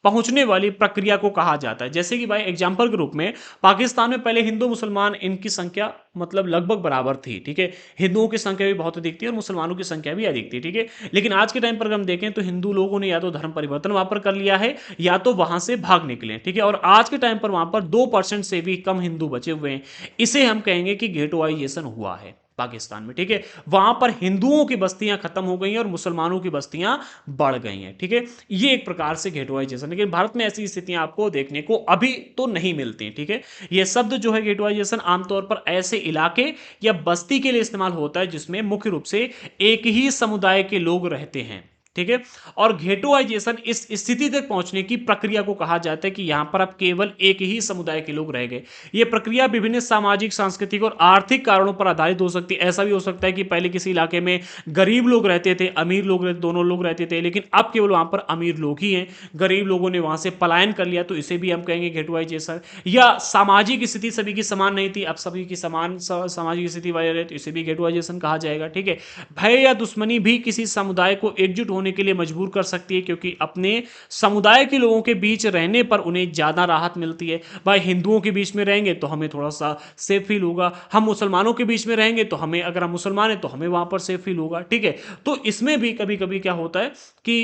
पहुंचने वाली प्रक्रिया को कहा जाता है। जैसे कि भाई एग्जाम्पल के रूप में पाकिस्तान में पहले हिंदू मुसलमान इनकी संख्या मतलब लगभग बराबर थी, ठीक है। हिंदुओं की संख्या भी बहुत अधिक थी और मुसलमानों की संख्या भी अधिक थी, ठीक है। लेकिन आज के टाइम पर अगर हम देखें तो हिंदू लोगों ने या तो धर्म परिवर्तन वहां पर कर लिया है या तो वहां से भाग निकले, ठीक है। और आज के टाइम पर वहां पर 2% से भी कम हिंदू बचे हुए हैं। इसे हम कहेंगे कि गेटोआइजेशन हुआ है पाकिस्तान में, ठीक है। वहां पर हिंदुओं की बस्तियां खत्म हो गई हैं और मुसलमानों की बस्तियां बढ़ गई हैं, ठीक है। ये एक प्रकार से गेटवाइजेशन। लेकिन भारत में ऐसी स्थितियां आपको देखने को अभी तो नहीं मिलती, ठीक है। ये शब्द जो है गेटवाइजेशन आमतौर पर ऐसे इलाके या बस्ती के लिए इस्तेमाल होता है जिसमें मुख्य रूप से एक ही समुदाय के लोग रहते हैं, ठीक है। और घेटोआइजेशन इस स्थिति तक पहुंचने की प्रक्रिया को कहा जाता है कि यहां पर अब केवल एक ही समुदाय के लोग रह गए। यह प्रक्रिया विभिन्न सामाजिक, सांस्कृतिक और आर्थिक कारणों पर आधारित हो सकती है। ऐसा भी हो सकता है कि पहले किसी इलाके में गरीब लोग रहते थे, अमीर लोग रहते, दोनों लोग रहते थे, लेकिन अब केवल वहां पर अमीर लोग ही हैं। गरीब लोगों ने वहां से पलायन कर लिया, तो इसे भी हम कहेंगे घेटोआइजेशन। या सामाजिक स्थिति सभी की समान नहीं थी, अब सभी की समान सामाजिक स्थिति वाले रहे, तो इसे भी घेटोआइजेशन कहा जाएगा, ठीक है। भय या दुश्मनी भी किसी समुदाय को एकजुट होने के लिए मजबूर कर सकती है, क्योंकि अपने समुदाय के लोगों के बीच रहने पर उन्हें ज्यादा राहत मिलती है। भाई हिंदुओं के बीच में रहेंगे तो हमें थोड़ा सा सेफ फील होगा, हम मुसलमानों के बीच में रहेंगे तो हमें, अगर हम मुसलमान हैं तो हमें वहां पर सेफ फील होगा, ठीक है। तो इसमें भी कभी कभी क्या होता है कि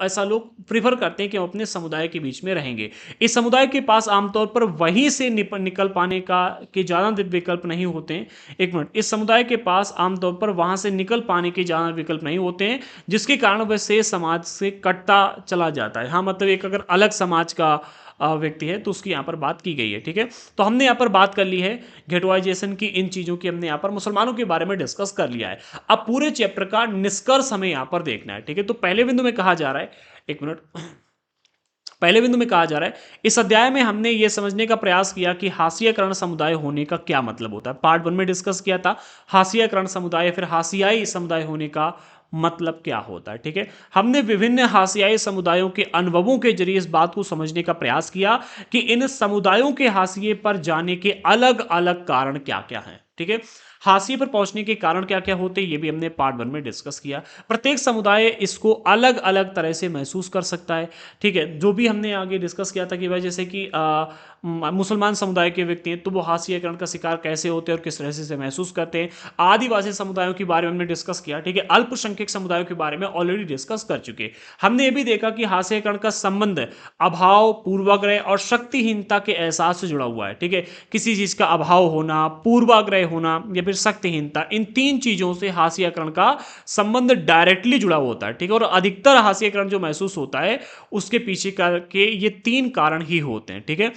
ऐसा लोग प्रिफर करते हैं कि हम अपने समुदाय के बीच में रहेंगे। इस समुदाय के पास आमतौर पर वहीं से निकल पाने का के ज्यादा विकल्प नहीं होते हैं। एक मिनट, इस समुदाय के पास आमतौर पर वहां से निकल पाने के ज्यादा विकल्प नहीं होते हैं, जिसके कारण वह से समाज से कटता चला जाता है। हाँ, मतलब एक अगर अलग समाज का व्यक्ति है तो उसकी यहाँ पर बात की गई है, ठीक है। तो हमने यहाँ पर बात कर ली है गेटवाइजेशन की, इन चीजों की हमने यहाँ पर मुसलमानों के बारे में डिस्कस कर लिया है। अब पूरे चैप्टर का निष्कर्ष हमें यहाँ पर देखना है, ठीक है। तो पहले बिंदु में कहा जा रहा है, एक मिनट, पहले बिंदु में कहा जा रहा है, इस अध्याय में हमने यह समझने का प्रयास किया कि हाशियाकरण समुदाय होने का क्या मतलब होता है। पार्ट 1 में डिस्कस किया था हाशियाकरण समुदाय, फिर हाशियाई समुदाय होने का मतलब क्या होता है। ठीक है, हमने विभिन्न हाशियाई समुदायों के अनुभवों के जरिए इस बात को समझने का प्रयास किया कि इन समुदायों के हाशिए पर जाने के अलग अलग कारण क्या क्या हैं। ठीक है, हाशिए पर पहुंचने के कारण क्या क्या होते हैं ये भी हमने पार्ट 1 में डिस्कस किया। प्रत्येक समुदाय इसको अलग अलग तरह से महसूस कर सकता है। ठीक है, जो भी हमने आगे डिस्कस किया था कि भाई जैसे कि मुसलमान समुदाय के व्यक्ति हैं तो वो हाशिएकरण का शिकार कैसे होते हैं और किस तरह से महसूस करते हैं। आदिवासी समुदायों के बारे में हमने डिस्कस किया। ठीक है, अल्पसंख्यक समुदायों के बारे में ऑलरेडी डिस्कस कर चुके। हमने ये भी देखा कि हाशिएकरण का संबंध अभाव, पूर्वाग्रह और शक्तिहीनता के एहसास से जुड़ा हुआ है। ठीक है, किसी चीज का अभाव होना, पूर्वाग्रह होना या फिर शक्तिहीनता, इन तीन चीजों से हाशियाकरण का संबंध डायरेक्टली जुड़ा होता है। ठीक है, और अधिकतर हाशियाकरण जो महसूस होता है उसके पीछे के ये तीन कारण ही होते हैं। ठीक है,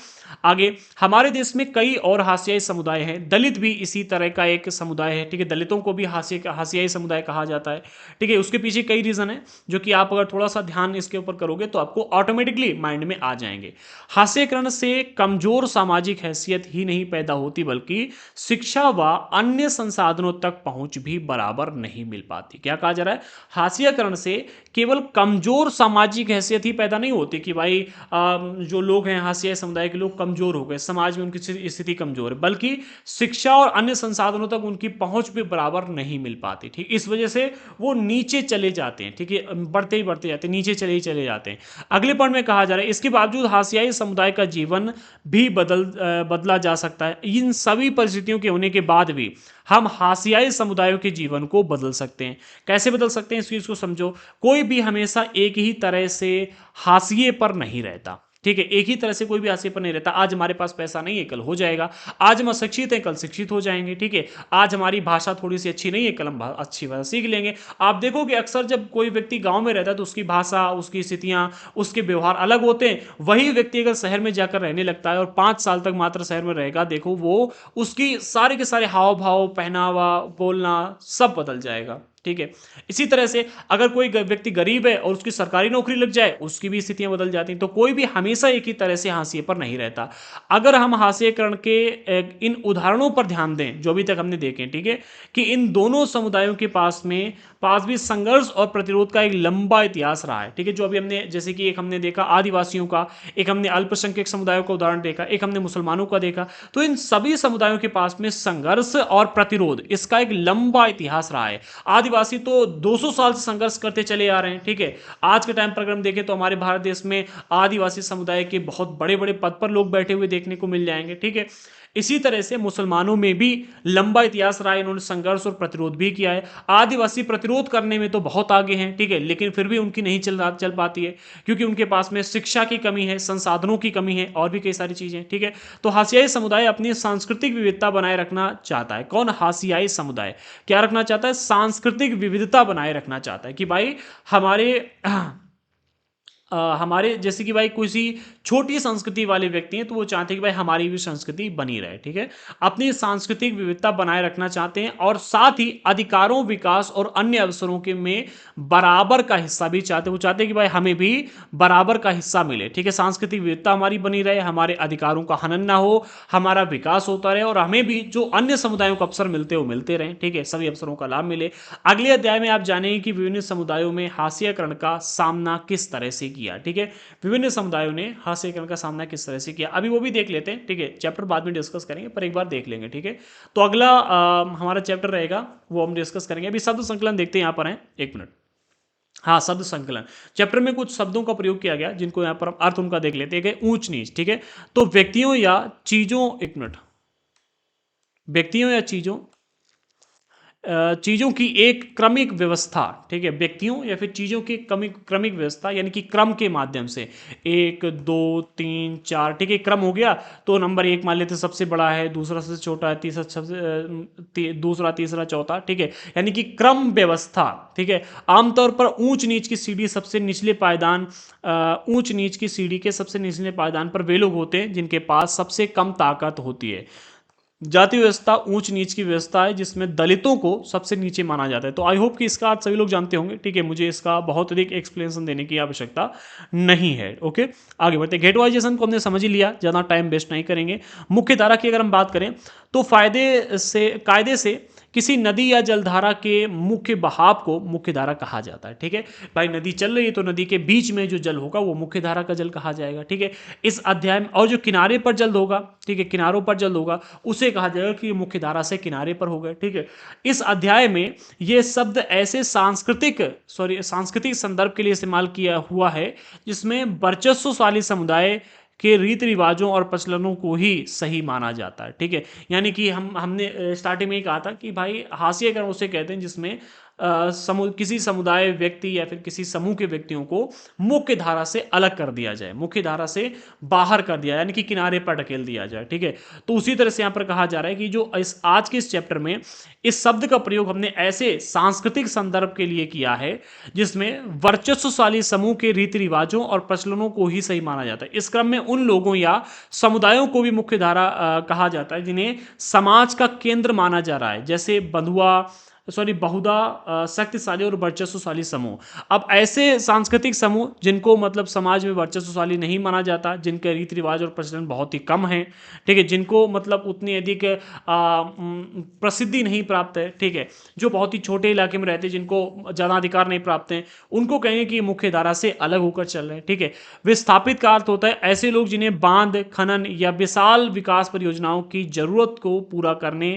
आगे हमारे देश में कई और हाशियाई समुदाय हैं। दलित भी इसी तरह का एक समुदाय है। ठीक है, दलितों को भी हाशियाई समुदाय कहा जाता है। ठीक है, उसके पीछे कई रीजन है जो कि आप अगर थोड़ा सा ध्यान इसके ऊपर करोगे तो आपको ऑटोमेटिकली माइंड में आ जाएंगे। हास्यकरण से कमजोर सामाजिक हैसियत ही नहीं पैदा होती बल्कि शिक्षा व अन्य संसाधनों तक पहुंच भी बराबर नहीं मिल पाती। क्या कहा जा रहा है, हास्यकरण से केवल कमजोर सामाजिक हैसियत ही पैदा नहीं होती कि भाई जो लोग हैं हाशिया समुदाय के लोग कमजोर हो गए, समाज में उनकी स्थिति कमजोर है, बल्कि शिक्षा और अन्य संसाधनों तक उनकी पहुंच भी बराबर नहीं मिल पाती। ठीक, इस वजह से वो नीचे चले जाते हैं। ठीक है, बढ़ते ही बढ़ते जाते हैं, नीचे चले ही चले जाते हैं। अगले पॉइंट में कहा जा रहा है इसके बावजूद हाशियाई समुदाय का जीवन भी बदला जा सकता है। इन सभी परिस्थितियों के होने के बाद भी हम हाशियाई समुदायों के जीवन को बदल सकते हैं। कैसे बदल सकते हैं इस चीज को समझो। कोई भी हमेशा एक ही तरह से हाशिए पर नहीं रहता। ठीक है, एक ही तरह से कोई भी हाशिए पर नहीं रहता। आज हमारे पास पैसा नहीं है, कल हो जाएगा। आज हम अशिक्षित हैं, कल शिक्षित हो जाएंगे। ठीक है, आज हमारी भाषा थोड़ी सी अच्छी नहीं है, कल हम अच्छी भाषा सीख लेंगे। आप देखोगे अक्सर जब कोई व्यक्ति गांव में रहता है तो उसकी भाषा, उसकी स्थितियां, उसके व्यवहार अलग होते हैं। वही व्यक्ति अगर शहर में जाकर रहने लगता है और 5 साल तक मात्र शहर में रहेगा, देखो वो उसकी सारे के सारे हाव भाव, पहनावा, बोलना सब बदल जाएगा। ठीक है, इसी तरह से अगर कोई व्यक्ति गरीब है और उसकी सरकारी नौकरी लग जाए, उसकी भी स्थितियां बदल जाती हैं। तो कोई भी हमेशा एक ही तरह से हाशिए पर नहीं रहता। अगर हम हाशिएकरण के इन उदाहरणों पर ध्यान दें जो अभी तक हमने देखे, ठीक है, कि इन दोनों समुदायों के पास भी संघर्ष और प्रतिरोध का एक लंबा इतिहास रहा है। ठीक है, जो अभी हमने जैसे कि एक हमने देखा आदिवासियों का, एक हमने अल्पसंख्यक समुदायों का उदाहरण देखा, एक हमने मुसलमानों का देखा। तो इन सभी समुदायों के पास में संघर्ष और प्रतिरोध इसका एक लंबा इतिहास रहा है। आदिवासी तो 200 साल से संघर्ष करते चले आ रहे हैं। ठीक है, आज के टाइम पर अगर हम देखें तो हमारे भारत देश में आदिवासी समुदाय के बहुत बड़े बड़े पद पर लोग बैठे हुए देखने को मिल जाएंगे। ठीक है, इसी तरह से मुसलमानों में भी लंबा इतिहास रहा है, इन्होंने संघर्ष और प्रतिरोध भी किया है। आदिवासी प्रतिरोध करने में तो बहुत आगे हैं। ठीक है, लेकिन फिर भी उनकी नहीं चल पाती है क्योंकि उनके पास में शिक्षा की कमी है, संसाधनों की कमी है और भी कई सारी चीजें। ठीक है, तो हाशियाई समुदाय अपनी सांस्कृतिक विविधता बनाए रखना चाहता है। कौन, हाशियाई समुदाय क्या रखना चाहता है, सांस्कृतिक विविधता बनाए रखना चाहता है कि भाई हमारे जैसे कि भाई किसी छोटी संस्कृति वाले व्यक्ति हैं तो वो चाहते हैं कि भाई हमारी भी संस्कृति बनी रहे। ठीक है, अपनी सांस्कृतिक विविधता बनाए रखना चाहते हैं और साथ ही अधिकारों, विकास और अन्य अवसरों के में बराबर का हिस्सा भी चाहते हैं। वो चाहते हैं कि भाई हमें भी बराबर का हिस्सा मिले। ठीक है, सांस्कृतिक विविधता हमारी बनी रहे, हमारे अधिकारों का हनन ना हो, हमारा विकास होता रहे और हमें भी जो अन्य समुदायों को अवसर मिलते हो मिलते रहे। ठीक है, सभी अवसरों का लाभ मिले। अगले अध्याय में आप जानेंगे कि विभिन्न समुदायों में हाशियाकरण का सामना किस तरह से किया। ठीक है, विभिन्न समुदायों ने हाशियाकरण का सामना किस तरह से किया, अभी वो भी देख लेते हैं। ठीक है, चैप्टर बाद में डिस्कस करेंगे पर एक बार देख लेंगे। ठीक है, तो अगला हमारा चैप्टर रहेगा वो हम डिस्कस करेंगे। अभी शब्द संकलन देखते हैं, यहां पर है, एक मिनट। हाँ, शब्द संकलन चैप्टर में कुछ शब्दों का प्रयोग किया गया जिनको यहां पर हम अर्थ उनका देख लेते हैं। ऊंच नीच, ठीक है, तो व्यक्तियों या चीजों, एक मिनट, व्यक्तियों या चीजों की एक क्रमिक व्यवस्था। ठीक है, व्यक्तियों या फिर चीजों की क्रमिक व्यवस्था यानी कि क्रम के माध्यम से 1 2 3 4। ठीक है, क्रम हो गया तो नंबर 1 मान लेते सबसे बड़ा है, दूसरा सबसे छोटा है, तीसरा दूसरा, तीसरा, चौथा। ठीक है, यानी कि क्रम व्यवस्था। ठीक है, आमतौर पर ऊंच नीच की सीढ़ी सबसे निचले पायदान ऊंच नीच की सीढ़ी के सबसे निचले पायदान पर वे लोग होते हैं जिनके पास सबसे कम ताकत होती है। जाति व्यवस्था ऊंच नीच की व्यवस्था है जिसमें दलितों को सबसे नीचे माना जाता है। तो आई होप कि इसका अर्थ सभी लोग जानते होंगे। ठीक है, मुझे इसका बहुत अधिक एक्सप्लेनेशन देने की आवश्यकता नहीं है। ओके, आगे बढ़ते हैं। गेटवाइजेशन को हमने समझ ही लिया, ज़्यादा टाइम वेस्ट नहीं करेंगे। मुख्य धारा की अगर हम बात करें तो कायदे से किसी नदी या जलधारा के मुख्य बहाव को मुख्य धारा कहा जाता है। ठीक है भाई, नदी चल रही है तो नदी के बीच में जो जल होगा वो मुख्य धारा का जल कहा जाएगा। ठीक है, इस अध्याय में, और जो किनारे पर जल होगा, ठीक है, किनारों पर जल होगा उसे कहा जाएगा कि मुख्य धारा से किनारे पर हो गए। ठीक है, इस अध्याय में ये शब्द ऐसे सांस्कृतिक संदर्भ के लिए इस्तेमाल किया हुआ है जिसमें वर्चस्वशाली समुदाय के रीति रिवाजों और प्रचलनों को ही सही माना जाता है। ठीक है, यानी कि हमने स्टार्टिंग में ही कहा था कि भाई हास्यकरण उसे कहते हैं जिसमें किसी समुदाय, व्यक्ति या फिर किसी समूह के व्यक्तियों को मुख्य धारा से अलग कर दिया जाए, मुख्य धारा से बाहर कर दिया, यानी कि किनारे पर ढकेल दिया जाए। ठीक है, तो उसी तरह से यहाँ पर कहा जा रहा है कि जो आज के इस चैप्टर में इस शब्द का प्रयोग हमने ऐसे सांस्कृतिक संदर्भ के लिए किया है जिसमें वर्चस्वशाली समूह के रीति रिवाजों और प्रचलनों को ही सही माना जाता है। इस क्रम में उन लोगों या समुदायों को भी मुख्य धारा कहा जाता है जिन्हें समाज का केंद्र माना जा रहा है, जैसे बहुधा शक्तिशाली और वर्चस्वशाली समूह। अब ऐसे सांस्कृतिक समूह जिनको मतलब समाज में वर्चस्वशाली नहीं माना जाता, जिनके रीति रिवाज और प्रचलन बहुत ही कम है, ठीक है, जिनको मतलब उतनी अधिक प्रसिद्धि नहीं प्राप्त है, ठीक है, जो बहुत ही छोटे इलाके में रहते हैं, जिनको जनाधिकार नहीं प्राप्त है, उनको कहेंगे कि मुख्य धारा से अलग होकर चल रहे हैं। ठीक है, विस्थापित का अर्थ होता है ऐसे लोग जिन्हें बांध, खनन या विशाल विकास परियोजनाओं की जरूरत को पूरा करने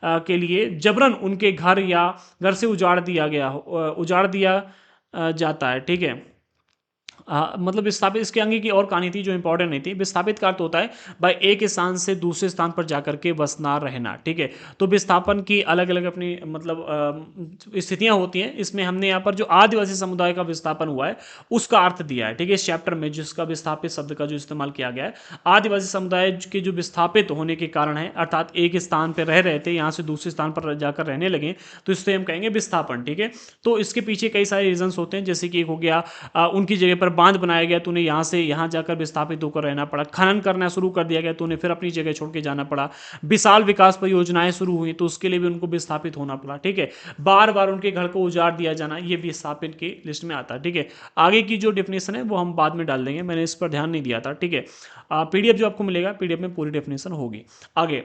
के लिए जबरन उनके घर से उजाड़ दिया जाता है। ठीक है, मतलब विस्थापित, इसके आगे की और कहानी थी जो इंपॉर्टेंट नहीं थी। विस्थापित का अर्थ होता है भाई एक स्थान से दूसरे स्थान पर जाकर के बसना, रहना। ठीक है, तो विस्थापन की अलग अलग अपनी मतलब स्थितियां होती हैं। इसमें हमने यहाँ पर जो आदिवासी समुदाय का विस्थापन हुआ है उसका अर्थ दिया है। ठीक है, इस चैप्टर में जिसका विस्थापित शब्द का जो इस्तेमाल किया गया है, आदिवासी समुदाय के जो विस्थापित होने के कारण है, अर्थात एक स्थान पर रह रहे थे, यहाँ से दूसरे स्थान पर जाकर रहने लगे, तो इससे हम कहेंगे विस्थापन। ठीक है, तो इसके पीछे कई सारे रीजंस होते हैं, जैसे कि एक हो गया उनकी जगह पर बांध बनाया गया तो उन्हें यहाँ से यहाँ जाकर विस्थापित होकर रहना पड़ा, खनन करना शुरू कर दिया गया तो उन्हें फिर अपनी जगह छोड़ के जाना पड़ा, विशाल विकास परियोजनाएं शुरू हुई तो उसके लिए भी उनको विस्थापित होना पड़ा। ठीक है, बार बार उनके घर को उजाड़ दिया जाना, ये विस्थापित की लिस्ट में आता है। ठीक है, आगे की जो डेफिनेशन है वो हम बाद में डाल देंगे, मैंने इस पर ध्यान नहीं दिया था। ठीक है, पीडीएफ जो आपको मिलेगा, पीडीएफ में पूरी डेफिनेशन होगी। आगे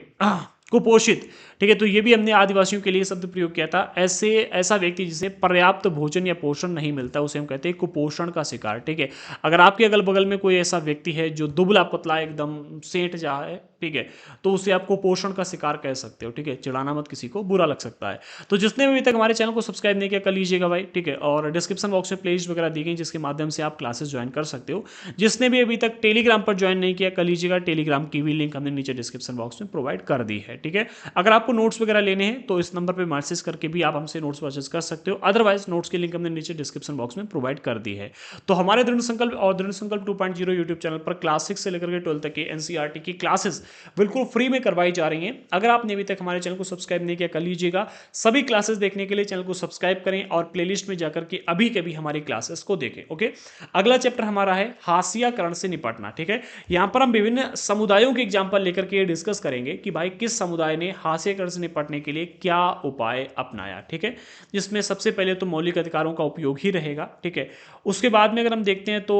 कुपोषित, ठीक है, तो ये भी हमने आदिवासियों के लिए शब्द प्रयोग किया था। ऐसा व्यक्ति जिसे पर्याप्त भोजन या पोषण नहीं मिलता उसे हम कहते हैं कुपोषण का शिकार। ठीक है, अगर आपके अगल बगल में कोई ऐसा व्यक्ति है जो दुबला पतला एकदम सेंट जा है, ठीक है, तो उसे आप कुपोषण का शिकार कह सकते हो। ठीक है, चिढ़ाना मत, किसी को बुरा लग सकता है। तो जिसने भी अभी तक हमारे चैनल को सब्सक्राइब नहीं किया कर लीजिएगा भाई। ठीक है, और डिस्क्रिप्शन बॉक्स में प्लेलिस्ट वगैरह दी गई जिसके माध्यम से आप क्लासेस ज्वाइन कर सकते हो। जिसने भी अभी तक टेलीग्राम पर ज्वाइन नहीं किया कर लीजिएगा, टेलीग्राम की भी लिंक हमने नीचे डिस्क्रिप्शन बॉक्स में प्रोवाइड कर दी है। ठीक है, अगर आपको नोट्स वगैरह लेने हैं तो इस नंबर पर मैसेज करके भी आप हमसे नोट्स परचेज कर सकते हो, अदरवाइज नोट्स की लिंक हमने नीचे डिस्क्रिप्शन बॉक्स में प्रोवाइड कर दी है। तो हमारे दृढ़ संकल्प और दृढ़ संकल्प 2.0 यूट्यूब चैनल पर क्लास 6 से लेकर के 12 तक की एनसीईआरटी की क्लासेस बिल्कुल फ्री में करवाई जा रही हैं। अगर आपने अभी तक हमारे चैनल को सब्सक्राइब नहीं किया कर लीजिएगा। सभी क्लासेस देखने के लिए चैनल को सब्सक्राइब करें और प्लेलिस्ट में जाकर के अभी के भी हमारी क्लासेस को देखें। ओके, अगला चैप्टर हमारा है हास्यकरण से निपटना। ठीक है, यहां पर हम विभिन्न समुदायों के एग्जाम्पल लेकर के डिस्कस करेंगे कि भाई किस समुदाय ने हास्यकरण से निपटने के लिए क्या उपाय अपनाया। ठीक है, जिसमें सबसे पहले तो मौलिक अधिकारों का उपयोग ही रहेगा। ठीक है, उसके बाद में अगर हम देखते हैं तो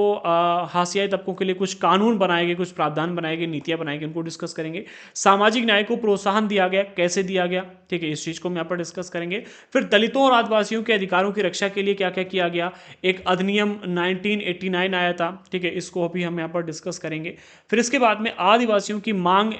हाशियाई तबकों के लिए कुछ कानून बनाए गए, कुछ प्रावधान बनाए गए, नीतियां बनाई गई, उनको डिस्कस करेंगे। सामाजिक न्याय को प्रोत्साहन दिया गया, कैसे दिया गया, ठीक है, इस चीज को हम यहाँ पर डिस्कस करेंगे। फिर दलितों और आदिवासियों के अधिकारों की रक्षा के लिए क्या क्या किया गया, एक अधिनियम 1989 आया था। ठीक है, इसको भी हम यहाँ पर डिस्कस करेंगे। फिर इसके बाद में आदिवासियों की मांग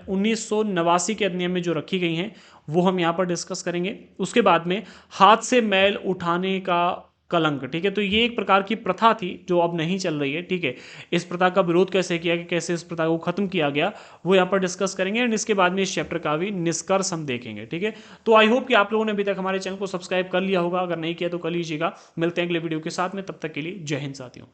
1989 के अधिनियम में जो रखी गई हैं वो हम यहाँ पर डिस्कस करेंगे। उसके बाद में हाथ से मैल उठाने का कलंक। ठीक है, तो ये एक प्रकार की प्रथा थी जो अब नहीं चल रही है। ठीक है, इस प्रथा का विरोध कैसे किया, कि कैसे इस प्रथा को खत्म किया गया, वो यहाँ पर डिस्कस करेंगे। एंड इसके बाद में इस चैप्टर का भी निष्कर्ष हम देखेंगे। ठीक है, तो आई होप कि आप लोगों ने अभी तक हमारे चैनल को सब्सक्राइब कर लिया होगा, अगर नहीं किया तो कर लीजिएगा। मिलते हैं अगले वीडियो के साथ में, तब तक के लिए जय हिंद साथियों।